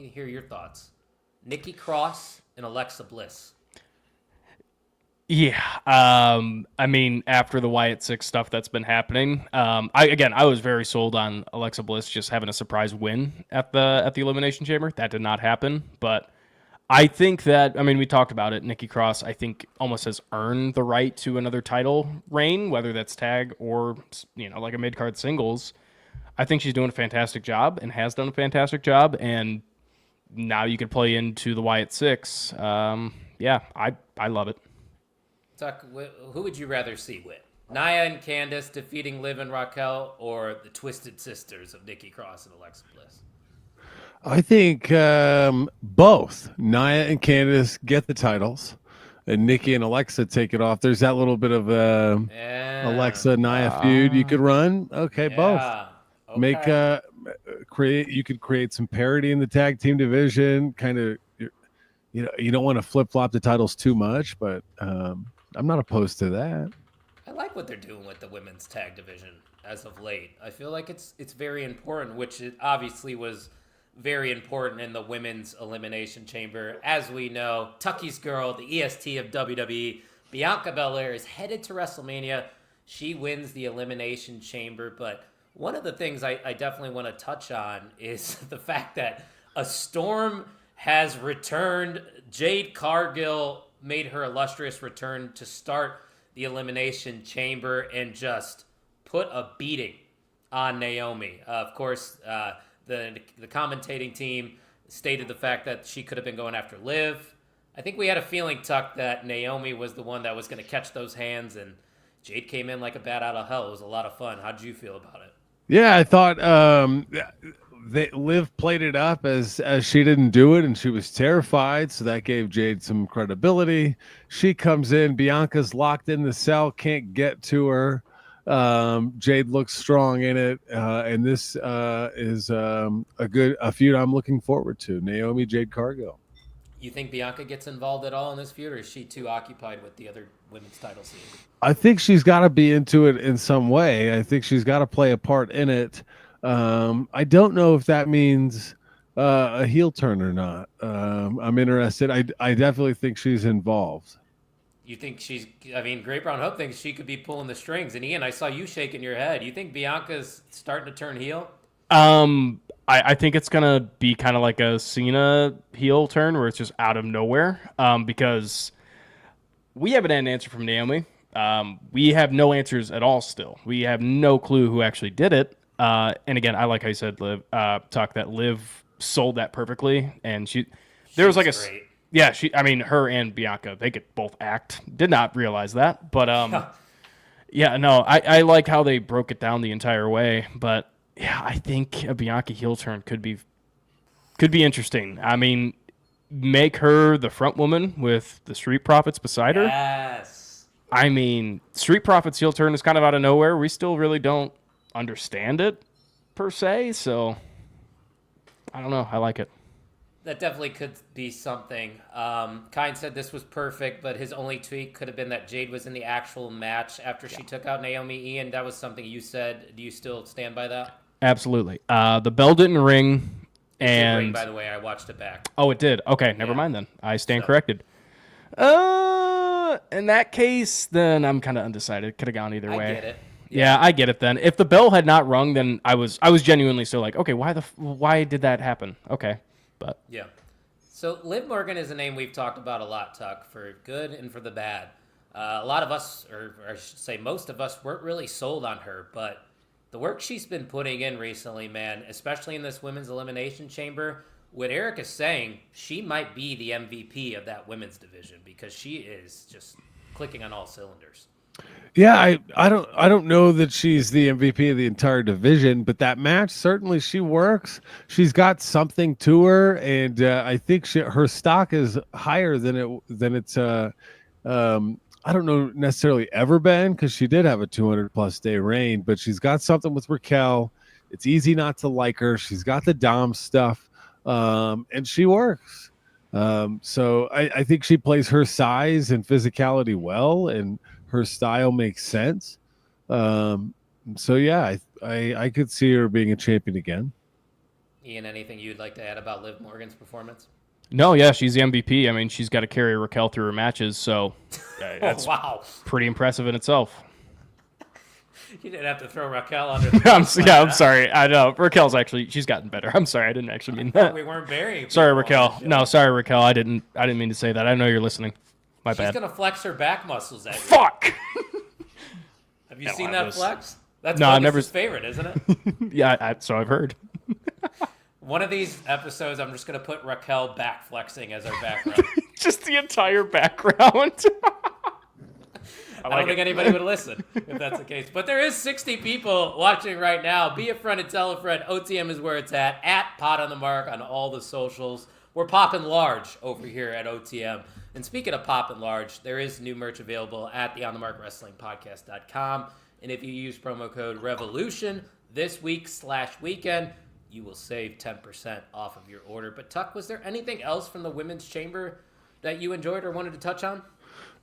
hear your thoughts. Nikki Cross and Alexa Bliss. Yeah, I mean, after the Wyatt 6 stuff that's been happening, I was very sold on Alexa Bliss just having a surprise win at the Elimination Chamber. That did not happen, but I think that, we talked about it. Nikki Cross, I think, almost has earned the right to another title reign, whether that's tag or like a mid-card singles. I think she's doing a fantastic job and has done a fantastic job, and now you could play into the Wyatt 6. I love it. Tuck, who would you rather see win? Nia and Candice defeating Liv and Raquel, or the Twisted Sisters of Nikki Cross and Alexa Bliss? I think both Nia and Candice get the titles, and Nikki and Alexa take it off. There's that little bit of Alexa Nia feud you could run. Okay, both. Okay. Make create. You could create some parity in the tag team division. Kind of, you don't want to flip flop the titles too much, but I'm not opposed to that. I like what they're doing with the women's tag division as of late. I feel like it's very important, which it obviously was very important in the women's Elimination Chamber. As we know, Tucky's girl, the EST of WWE, Bianca Belair, is headed to WrestleMania. She wins the Elimination Chamber, but one of the things I definitely want to touch on is the fact that a storm has returned. Jade Cargill made her illustrious return to start the Elimination Chamber and just put a beating on Naomi. Of course, the commentating team stated the fact that she could have been going after Liv. I think we had a feeling, Tuck, that Naomi was the one that was going to catch those hands, and Jade came in like a bat out of hell. It was a lot of fun. How did you feel about it? Yeah, I thought Liv played it up as she didn't do it, and she was terrified, so that gave Jade some credibility. She comes in, Bianca's locked in the cell, can't get to her. Jade looks strong in it, and this is a feud I'm looking forward to. Naomi, Jade Cargill. You think Bianca gets involved at all in this feud, or is she too occupied with the other women's title scene? I think she's got to be into it in some way. I think she's got to play a part in it. I don't know if that means a heel turn or not. I'm interested. I definitely think she's involved. You think Great Brown Hope thinks she could be pulling the strings. And Ian, I saw you shaking your head. You think Bianca's starting to turn heel? I think it's going to be kind of like a Cena heel turn where it's just out of nowhere. Because we haven't had an answer from Naomi. We have no answers at all still. We have no clue who actually did it. And again, I like how you said, Liv, Tuck, that Liv sold that perfectly. And there was like great. Yeah, her and Bianca, they could both act. Did not realize that. But, yeah, no, I liked how they broke it down the entire way. But, yeah, I think a Bianca heel turn could be interesting. I mean, make her the front woman with the Street Profits beside her. Yes. I mean, Street Profits heel turn is kind of out of nowhere. We still really don't understand it, per se. So, I don't know. I like it. That definitely could be something. Kine said this was perfect, but his only tweak could have been that Jade was in the actual match after she took out Naomi. Ian, that was something you said. Do you still stand by that? Absolutely. The bell didn't ring. It did ring, by the way. I watched it back. Oh, it did? Okay, never mind then. I stand corrected. In that case, then I'm kind of undecided. Could have gone either way. I get it. Yeah, I get it then. If the bell had not rung, then I was genuinely still like, okay, why did that happen? Okay. But yeah. So Liv Morgan is a name we've talked about a lot, Tuck, for good and for the bad. A lot of us, or I should say most of us, weren't really sold on her, but the work she's been putting in recently, man, especially in this women's elimination chamber, what Eric is saying, she might be the MVP of that women's division because she is just clicking on all cylinders. Yeah, I don't know that she's the MVP of the entire division, but that match certainly she works. She's got something to her, and I think her stock is higher than it's I don't know necessarily ever been, because she did have a 200+ day reign, but she's got something with Raquel. It's easy not to like her. She's got the Dom stuff, and she works. So I think she plays her size and physicality well, and her style makes sense. So yeah, I could see her being a champion again. Ian, anything you'd like to add about Liv Morgan's performance? No, yeah, she's the MVP. I mean, she's got to carry Raquel through her matches, so that's wow, pretty impressive in itself. You didn't have to throw Raquel under the I'm sorry. I know. Raquel's she's gotten better. I'm sorry. I didn't actually mean that. We weren't burying. Sorry, Raquel. No, sorry, Raquel. I didn't mean to say that. I know you're listening. My bad. She's going to flex her back muscles at you. Fuck! Have you seen that flex? That's his favorite, isn't it? Yeah, so I've heard. One of these episodes, I'm just going to put Raquel back flexing as our background. Just the entire background. I don't think anybody would listen if that's the case. But there is 60 people watching right now. Be a friend and tell a friend. OTM is where it's at Pot on the Mark on all the socials. We're popping large over here at OTM. And speaking of popping large, there is new merch available at the OnTheMarkWrestlingPodcast.com. And if you use promo code REVOLUTION this week/weekend, you will save 10% off of your order. But Tuck, was there anything else from the Women's Chamber that you enjoyed or wanted to touch on?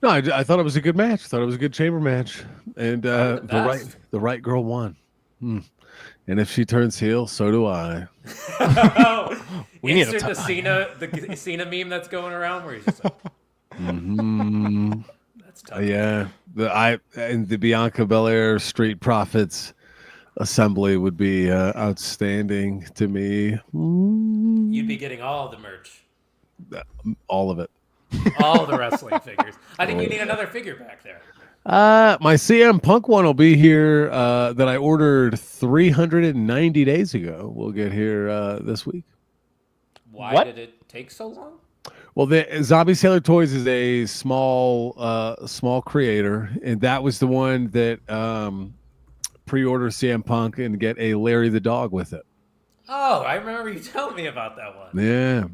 No, I thought it was a good match. I thought it was a good chamber match, and the right girl won. And if she turns heel, so do I. We need the Cena meme that's going around where he's just like, that's tough. Yeah, the Bianca Belair Street Profits assembly would be outstanding to me. You'd be getting all the merch, all of it. All the wrestling figures. I think you need another figure back there. My CM Punk one will be here that I ordered 390 days ago. We'll get here this week. Why did it take so long? Well, the Zombie Sailor Toys is a small creator, and that was the one that pre-order CM Punk and get a Larry the Dog with it. Oh, I remember you telling me about that one.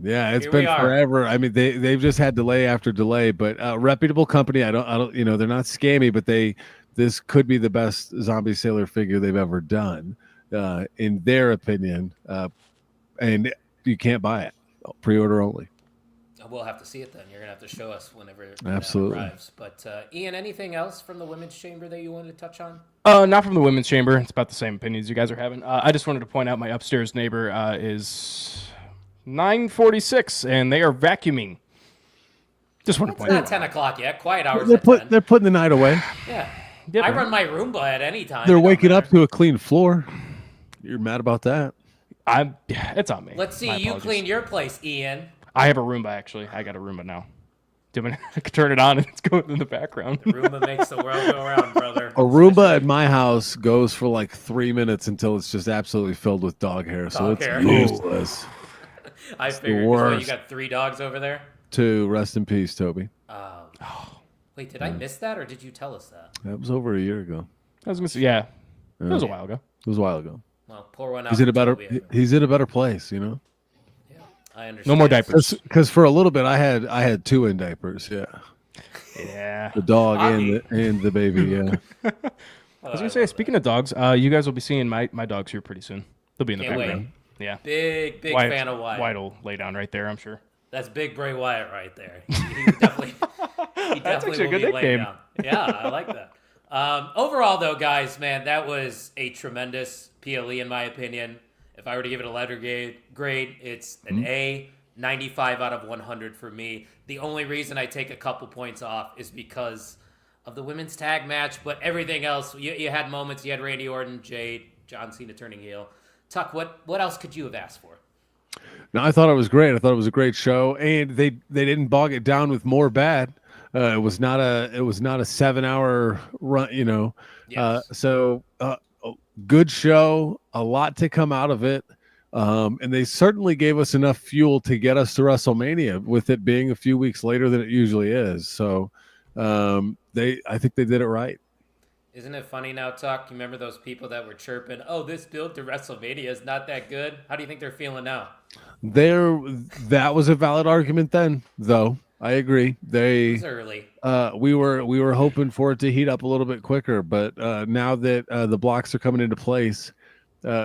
Yeah, it's been forever. I mean, they've just had delay after delay, but reputable company. I don't, they're not scammy, but this could be the best Zombie Sailor figure they've ever done, in their opinion. And you can't buy it, pre-order only. We'll have to see it then. You're gonna have to show us whenever it arrives. But Ian, anything else from the Women's Chamber that you wanted to touch on? Not from the Women's Chamber. It's about the same opinions you guys are having. I just wanted to point out my upstairs neighbor is 9:46, and they are vacuuming. Just want to point out. It's not 10 o'clock yet. Quiet hours. They're putting the night away. Yeah. I run my Roomba at any time. They're waking up to a clean floor. You're mad about that? It's on me. Let's see you clean your place, Ian. I have a Roomba, actually. I got a Roomba now. I could turn it on and it's going in the background. The Roomba makes the world go around, brother. A Roomba at my house goes for like 3 minutes until it's just absolutely filled with dog hair. So it's useless. I figured. You got 3 dogs over there? 2. Rest in peace, Toby. Wait, did I miss that or did you tell us that? That was over a year ago. I was going to say, yeah. It was a while ago. It was a while ago. Well, pour one out. He's in a better place, I understand. No more diapers. Because for a little bit, I had 2 in diapers. Yeah. Yeah. The dog and the baby. Yeah. I was gonna say, speaking of dogs, you guys will be seeing my dogs here pretty soon. They'll be in the background. Yeah. Big fan of Wyatt. Wyatt will lay down right there, I'm sure. That's Big Bray Wyatt right there. He definitely. That's actually a good nickname. Yeah, I like that. Overall, though, guys, man, that was a tremendous PLE in my opinion. If I were to give it a letter grade, it's an A, 95 out of 100 for me. The only reason I take a couple points off is because of the women's tag match, but everything else, you had moments. You had Randy Orton, Jade, John Cena turning heel. Tuck, what else could you have asked for? No, I thought it was great. I thought it was a great show, and they didn't bog it down with more bad. It was not a 7-hour run, Yes. Good show, a lot to come out of it, and they certainly gave us enough fuel to get us to WrestleMania, with it being a few weeks later than it usually is. So I think they did it right. Isn't it funny now, Tuck? You remember those people that were chirping, "Oh, this build to WrestleMania is not that good." How do you think they're feeling now? That was a valid argument then, though. I agree. It was early. We were hoping for it to heat up a little bit quicker, but now that the blocks are coming into place,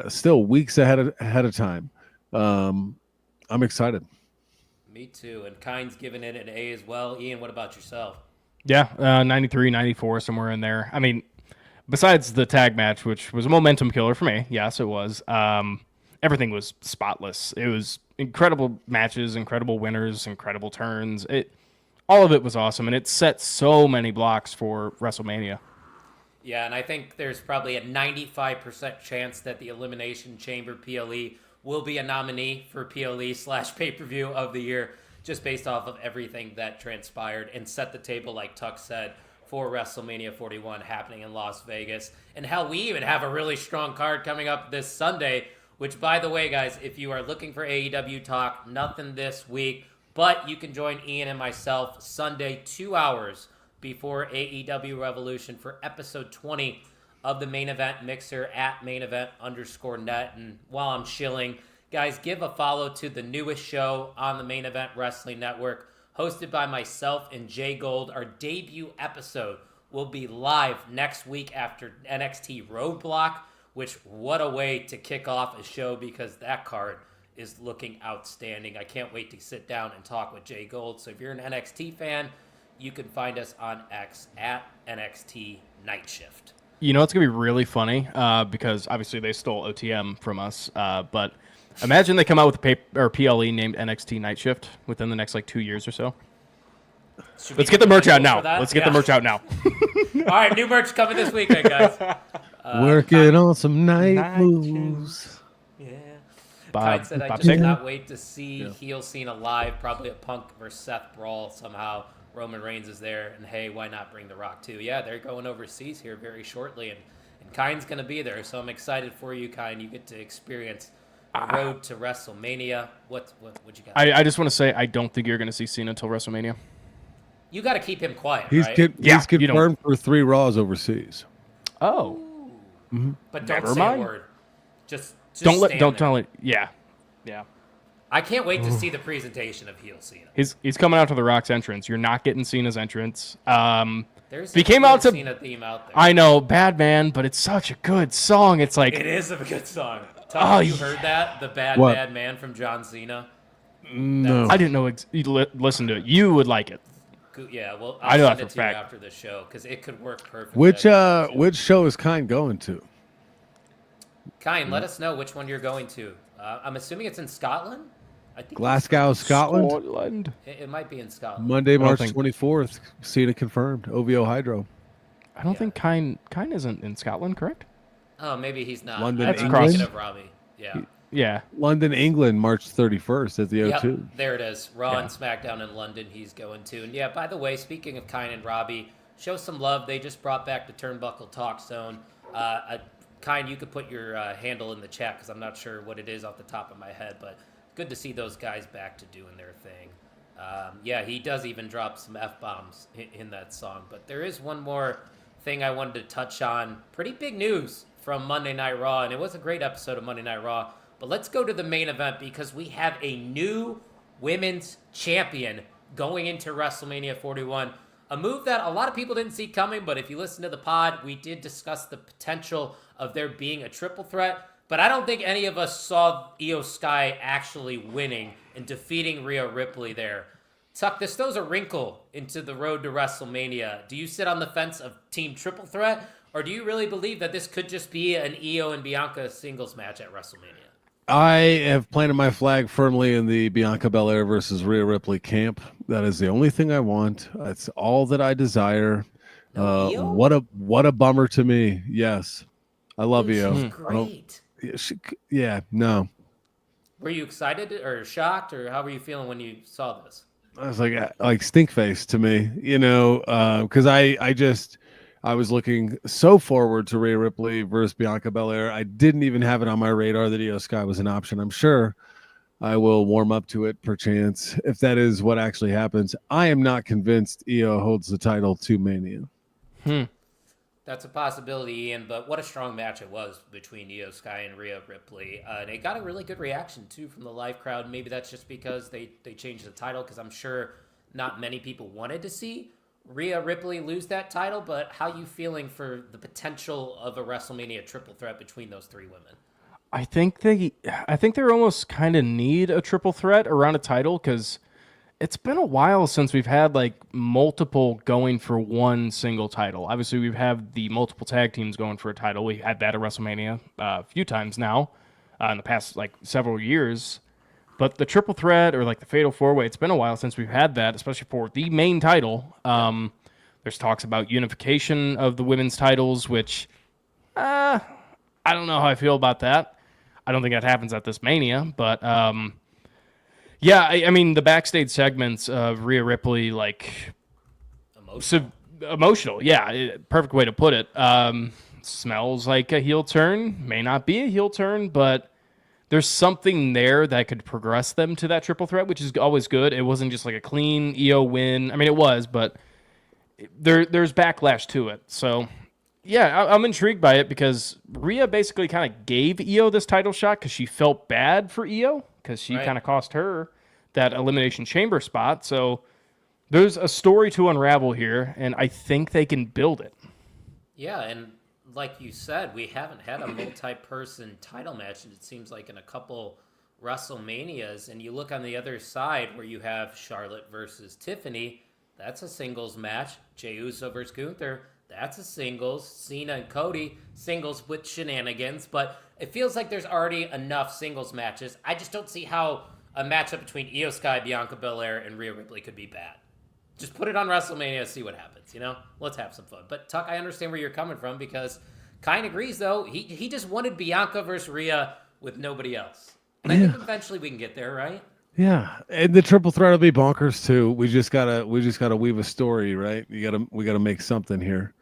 still weeks ahead of time, I'm excited. Me too. And Kind's giving it an A as well. Ian, what about yourself? Yeah, 93, 94, somewhere in there. I mean, besides the tag match, which was a momentum killer for me, yes, it was. Everything was spotless. It was incredible matches, incredible winners, incredible turns. All of it was awesome, and it set so many blocks for WrestleMania. Yeah, and I think there's probably a 95% chance that the Elimination Chamber PLE will be a nominee for PLE/pay-per-view of the year, just based off of everything that transpired and set the table, like Tuck said, for WrestleMania 41 happening in Las Vegas. And hell, we even have a really strong card coming up this Sunday, which, by the way, guys, if you are looking for AEW talk, nothing this week, but you can join Ian and myself Sunday, 2 hours before AEW Revolution for episode 20 of the Main Event Mixer at mainevent_net. And while I'm shilling, guys, give a follow to the newest show on the Main Event Wrestling Network, hosted by myself and Jay Gold. Our debut episode will be live next week after NXT Roadblock, which what a way to kick off a show, because that card is looking outstanding. I can't wait to sit down and talk with Jay Gold. So if you're an NXT fan, you can find us on X at NXT Night Shift. You know, it's going to be really funny because obviously they stole OTM from us. But imagine they come out with a PLE named NXT Night Shift within the next 2 years or so. Let's get the merch out now. Let's get the merch out now. All right, new merch coming this weekend, guys. Working on some night moves. Yeah. Bob, Kite said, I Bob just Saget. cannot wait to see heel Cena live, probably a Punk versus Seth brawl somehow. Roman Reigns is there, and hey, why not bring The Rock too? Yeah, they're going overseas here very shortly, and Kine's going to be there, so I'm excited for you, Kine. You get to experience the road to WrestleMania. What you got? I just want to say I don't think you're going to see Cena until WrestleMania. You got to keep him quiet, He's right? he's confirmed for 3 Raws overseas. Oh. But don't Never say mind. a word. Just Don't stand tell there. it. Yeah. I can't wait to see the presentation of heel Cena. He's coming out to The Rock's entrance. You're not getting Cena's entrance. There's he a came heel out to Cena theme out there. I know, Bad Man, but it's such a good song. It's like It is a good song. Tuck, you heard that? The Bad Man from John Cena? No. I didn't know. Listen to it. You would like it. Yeah, well, I know I'll that send it for a to you fact. after the show, because it could work perfectly. Which show is Kine going to? Kine, let us know which one you're going to. I'm assuming it's in Scotland? I think Glasgow, Scotland. it might be in Scotland. Monday, March think- 24th. Cena confirmed. OVO Hydro. I don't think Kine isn't in Scotland, correct? Oh, maybe he's not. London, I'm England? thinking of Robbie. Yeah. Yeah. London, England, March 31st at the Yep, O2. there it is. Raw Yeah. and SmackDown in London he's going to. And yeah, by the way, speaking of Kine and Robbie, show some love. They just brought back the Turnbuckle Talk Zone. Kine, you could put your handle in the chat, because I'm not sure what it is off the top of my head, but good to see those guys back to doing their thing. Yeah, he does even drop some F-bombs in that song. But there is one more thing I wanted to touch on. Pretty big news from Monday Night Raw, and it was a great episode of Monday Night Raw. But let's go to the main event, because we have a new women's champion going into WrestleMania 41. A move that a lot of people didn't see coming, but if you listen to the pod, we did discuss the potential of there being a triple threat. But I don't think any of us saw Io Sky actually winning and defeating Rhea Ripley there. Tuck, this throws a wrinkle into the road to WrestleMania. Do you sit on the fence of Team Triple Threat, or do you really believe that this could just be an Io and Bianca singles match at WrestleMania? I have planted my flag firmly in the Bianca Belair versus Rhea Ripley camp. That is the only thing I want. That's all that I desire. No Io? What a bummer to me. Yes, I love She's Io. I don't- great. No. Were you excited or shocked, or how were you feeling when you saw this? I was like stink face to me, because I was looking so forward to Rhea Ripley versus Bianca Belair. I didn't even have it on my radar that Io Sky was an option. I'm sure I will warm up to it perchance if that is what actually happens. I am not convinced Io holds the title to Mania. That's a possibility, Ian, but what a strong match it was between Io Sky and Rhea Ripley. And it got a really good reaction, too, from the live crowd. Maybe that's just because they changed the title, because I'm sure not many people wanted to see Rhea Ripley lose that title. But how you feeling for the potential of a WrestleMania triple threat between those three women? I think they almost kind of need a triple threat around a title, because it's been a while since we've had multiple going for one single title. Obviously, we've had the multiple tag teams going for a title. We had that at WrestleMania a few times now in the past several years. But the triple threat or the fatal four-way, it's been a while since we've had that, especially for the main title. There's talks about unification of the women's titles, which I don't know how I feel about that. I don't think that happens at this Mania, but yeah, I mean, the backstage segments of Rhea Ripley, emotional. Yeah, perfect way to put it. Smells like a heel turn. May not be a heel turn, but there's something there that could progress them to that triple threat, which is always good. It wasn't just a clean Io win. I mean, it was, but there's backlash to it. So, yeah, I'm intrigued by it because Rhea basically kind of gave Io this title shot because she felt bad for Io because she kind of cost her that Elimination Chamber spot. So there's a story to unravel here, and I think they can build it. Yeah, and like you said, we haven't had a multi-person title match, it seems like, in a couple WrestleManias. And you look on the other side where you have Charlotte versus Tiffany. That's a singles match. Jey Uso versus Gunther. That's a singles. Cena and Cody, singles with shenanigans. But it feels like there's already enough singles matches. I just don't see how a matchup between Io Sky, Bianca Belair, and Rhea Ripley could be bad. Just put it on WrestleMania, see what happens, you know? Let's have some fun. But, Tuck, I understand where you're coming from because Kine agrees, though. He just wanted Bianca versus Rhea with nobody else. And I think eventually we can get there, right? Yeah, and the triple threat will be bonkers too. We just gotta weave a story, right? We gotta make something here.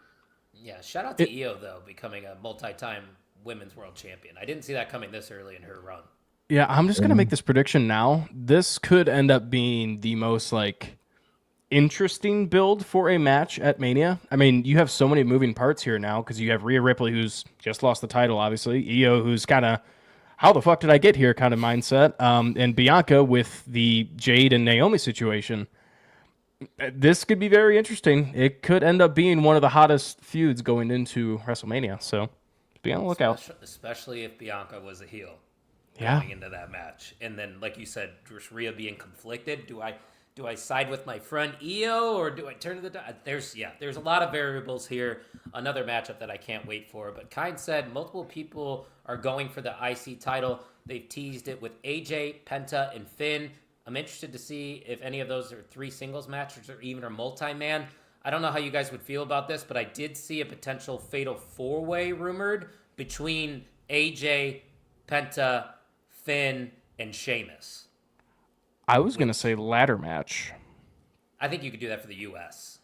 Yeah, shout out to Io though, becoming a multi-time women's world champion. I didn't see that coming this early in her run. Yeah, I'm just gonna make this prediction now. This could end up being the most interesting build for a match at Mania. I mean, you have so many moving parts here now because you have Rhea Ripley, who's just lost the title, obviously. Io, who's kind of how the fuck did I get here kind of mindset. And Bianca with the Jade and Naomi situation. This could be very interesting. It could end up being one of the hottest feuds going into WrestleMania. So be on the lookout. Especially if Bianca was a heel going into that match. And then, like you said, Rhea being conflicted. Do I side with my friend Io or do I turn to the... There's a lot of variables here. Another matchup that I can't wait for. But Kine said multiple people are going for the IC title. They've teased it with AJ, Penta, and Finn. I'm interested to see if any of those are 3 singles matches or even a multi-man. I don't know how you guys would feel about this, but I did see a potential fatal 4-way rumored between AJ, Penta, Finn, and Sheamus. I was going to say ladder match. I think you could do that for the U.S.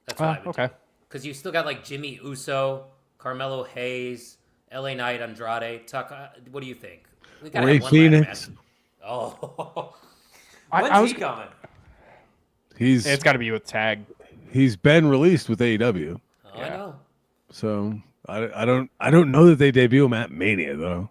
That's what I would do. Because you still got like Jimmy Uso, Carmelo Hayes, LA Knight, Andrade. Tuck, what do you think? We gotta Ray have one Phoenix. Oh. When's he coming? It's got to be with tag. He's been released with AEW. Oh, I know. So I don't know that they debut him at Mania though.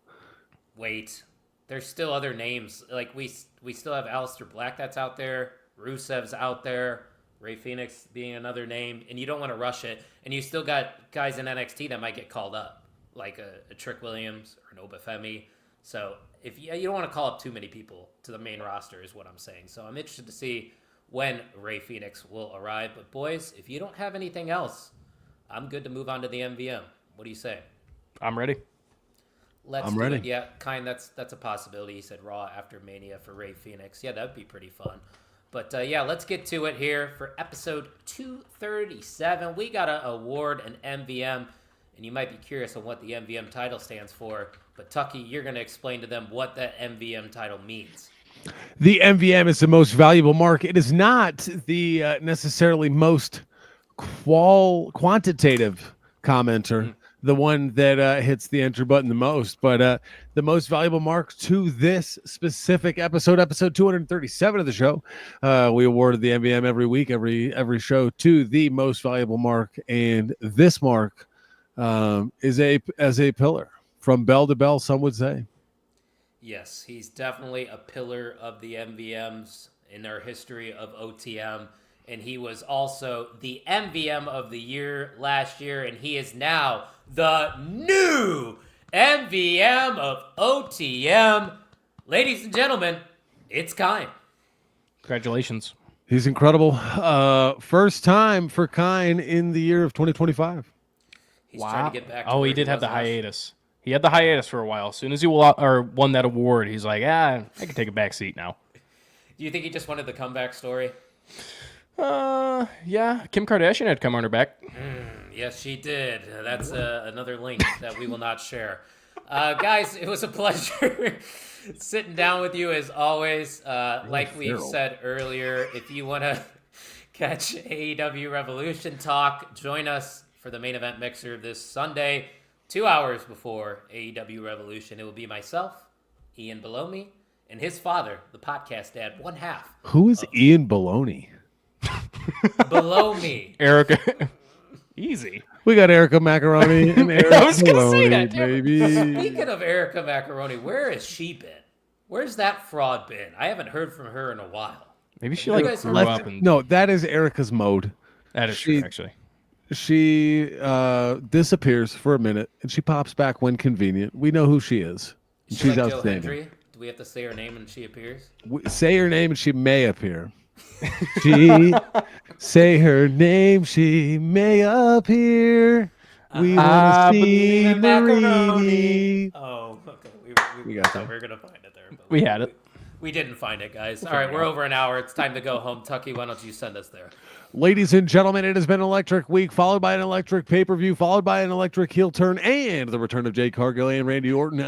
Wait. There's still other names. Like we still have Aleister Black that's out there. Rusev's out there. Ray Phoenix being another name. And you don't want to rush it. And you still got guys in NXT that might get called up. Like a Trick Williams or an Obafemi. So if you don't want to call up too many people to the main roster is what I'm saying. So I'm interested to see when Ray Phoenix will arrive. But boys, if you don't have anything else, I'm good to move on to the MVM. What do you say? I'm ready. I'm ready. Yeah, that's a possibility. He said Raw after Mania for Ray Phoenix. Yeah, that'd be pretty fun. But let's get to it here for episode 237. We got to award an MVM, and you might be curious on what the MVM title stands for. But Tucky, you're going to explain to them what that MVM title means. The MVM is the most valuable mark. It is not the necessarily most quantitative commenter. The one that hits the enter button the most, but the most valuable mark to this specific episode 237 of the show. We awarded the MVM every week, every show to the most valuable mark, and this mark is a pillar from bell to bell. Some would say, yes, he's definitely a pillar of the MVMs in our history of OTM. And he was also the MVM of the year last year, and he is now the new MVM of OTM. Ladies and gentlemen, it's Kine. Congratulations. He's incredible. First time for Kine in the year of 2025. He's trying to get back to he did have the hiatus. He had the hiatus for a while. As soon as he won that award, he's like, I can take a back seat now. Do you think he just wanted the comeback story? Yeah. Kim Kardashian had come on her back. Yes, she did. That's another link that we will not share. Guys, it was a pleasure sitting down with you as always. Like we've said earlier, if you want to catch AEW Revolution talk, join us for the main event mixer this Sunday, 2 hours before AEW Revolution. It will be myself, Ian below me, and his father, the podcast dad, one half. Who is Ian Baloney? Below me. Erica. Easy. We got Erica Macaroni and Erica I was gonna say Maloney, that, damn it. baby. Speaking of Erica Macaroni, where has she been? Where's that fraud been? I haven't heard from her in a while. Maybe she You like guys grew heard- up and No, that is Erica's mode. that is true actually. She disappears for a minute and she pops back when convenient. We know who she is. Is she She's like Joe outstanding. Hendry? Do we have to say her name when she appears? Say her name and she may appear. She say her name, she may appear. We want to see Marini. Oh, okay. We got that. We were gonna find it there. But We had it. We didn't find it, guys. All right, we're over an hour. It's time to go home. Tucky, why don't you send us there? Ladies and gentlemen, it has been an electric week, followed by an electric pay-per-view, followed by an electric heel turn, and the return of Jade Cargill and Randy Orton.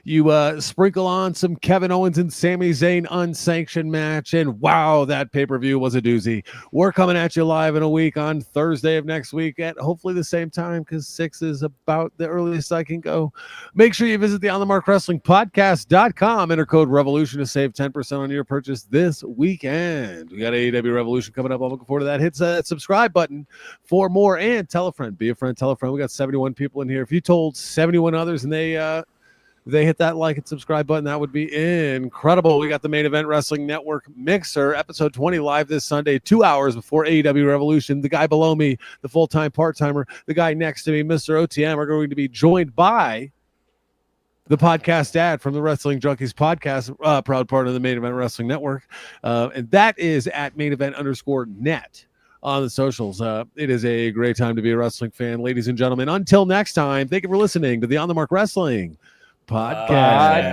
You sprinkle on some Kevin Owens and Sami Zayn unsanctioned match, and wow, that pay-per-view was a doozy. We're coming at you live in a week on Thursday of next week at hopefully the same time, because 6 is about the earliest I can go. Make sure you visit the OnTheMarkWrestlingPodcast.com. Enter code REVOLUTION to save 10% on your purchase this weekend. We got AEW Revolution coming up. I'm looking forward to that. Hit that subscribe button for more, and tell a friend. Be a friend, tell a friend. We got 71 people in here. If you told 71 others and they hit that like and subscribe button, that would be incredible. We got the Main Event Wrestling Network Mixer, episode 20, live this Sunday, 2 hours before AEW Revolution. The guy below me, the full-time part-timer, the guy next to me, Mr. OTM, are going to be joined by the podcast dad from the Wrestling Junkies podcast, proud part of the Main Event Wrestling Network. And that is at mainevent_net on the socials. It is a great time to be a wrestling fan, ladies and gentlemen. Until next time, thank you for listening to the On the Mark Wrestling podcast.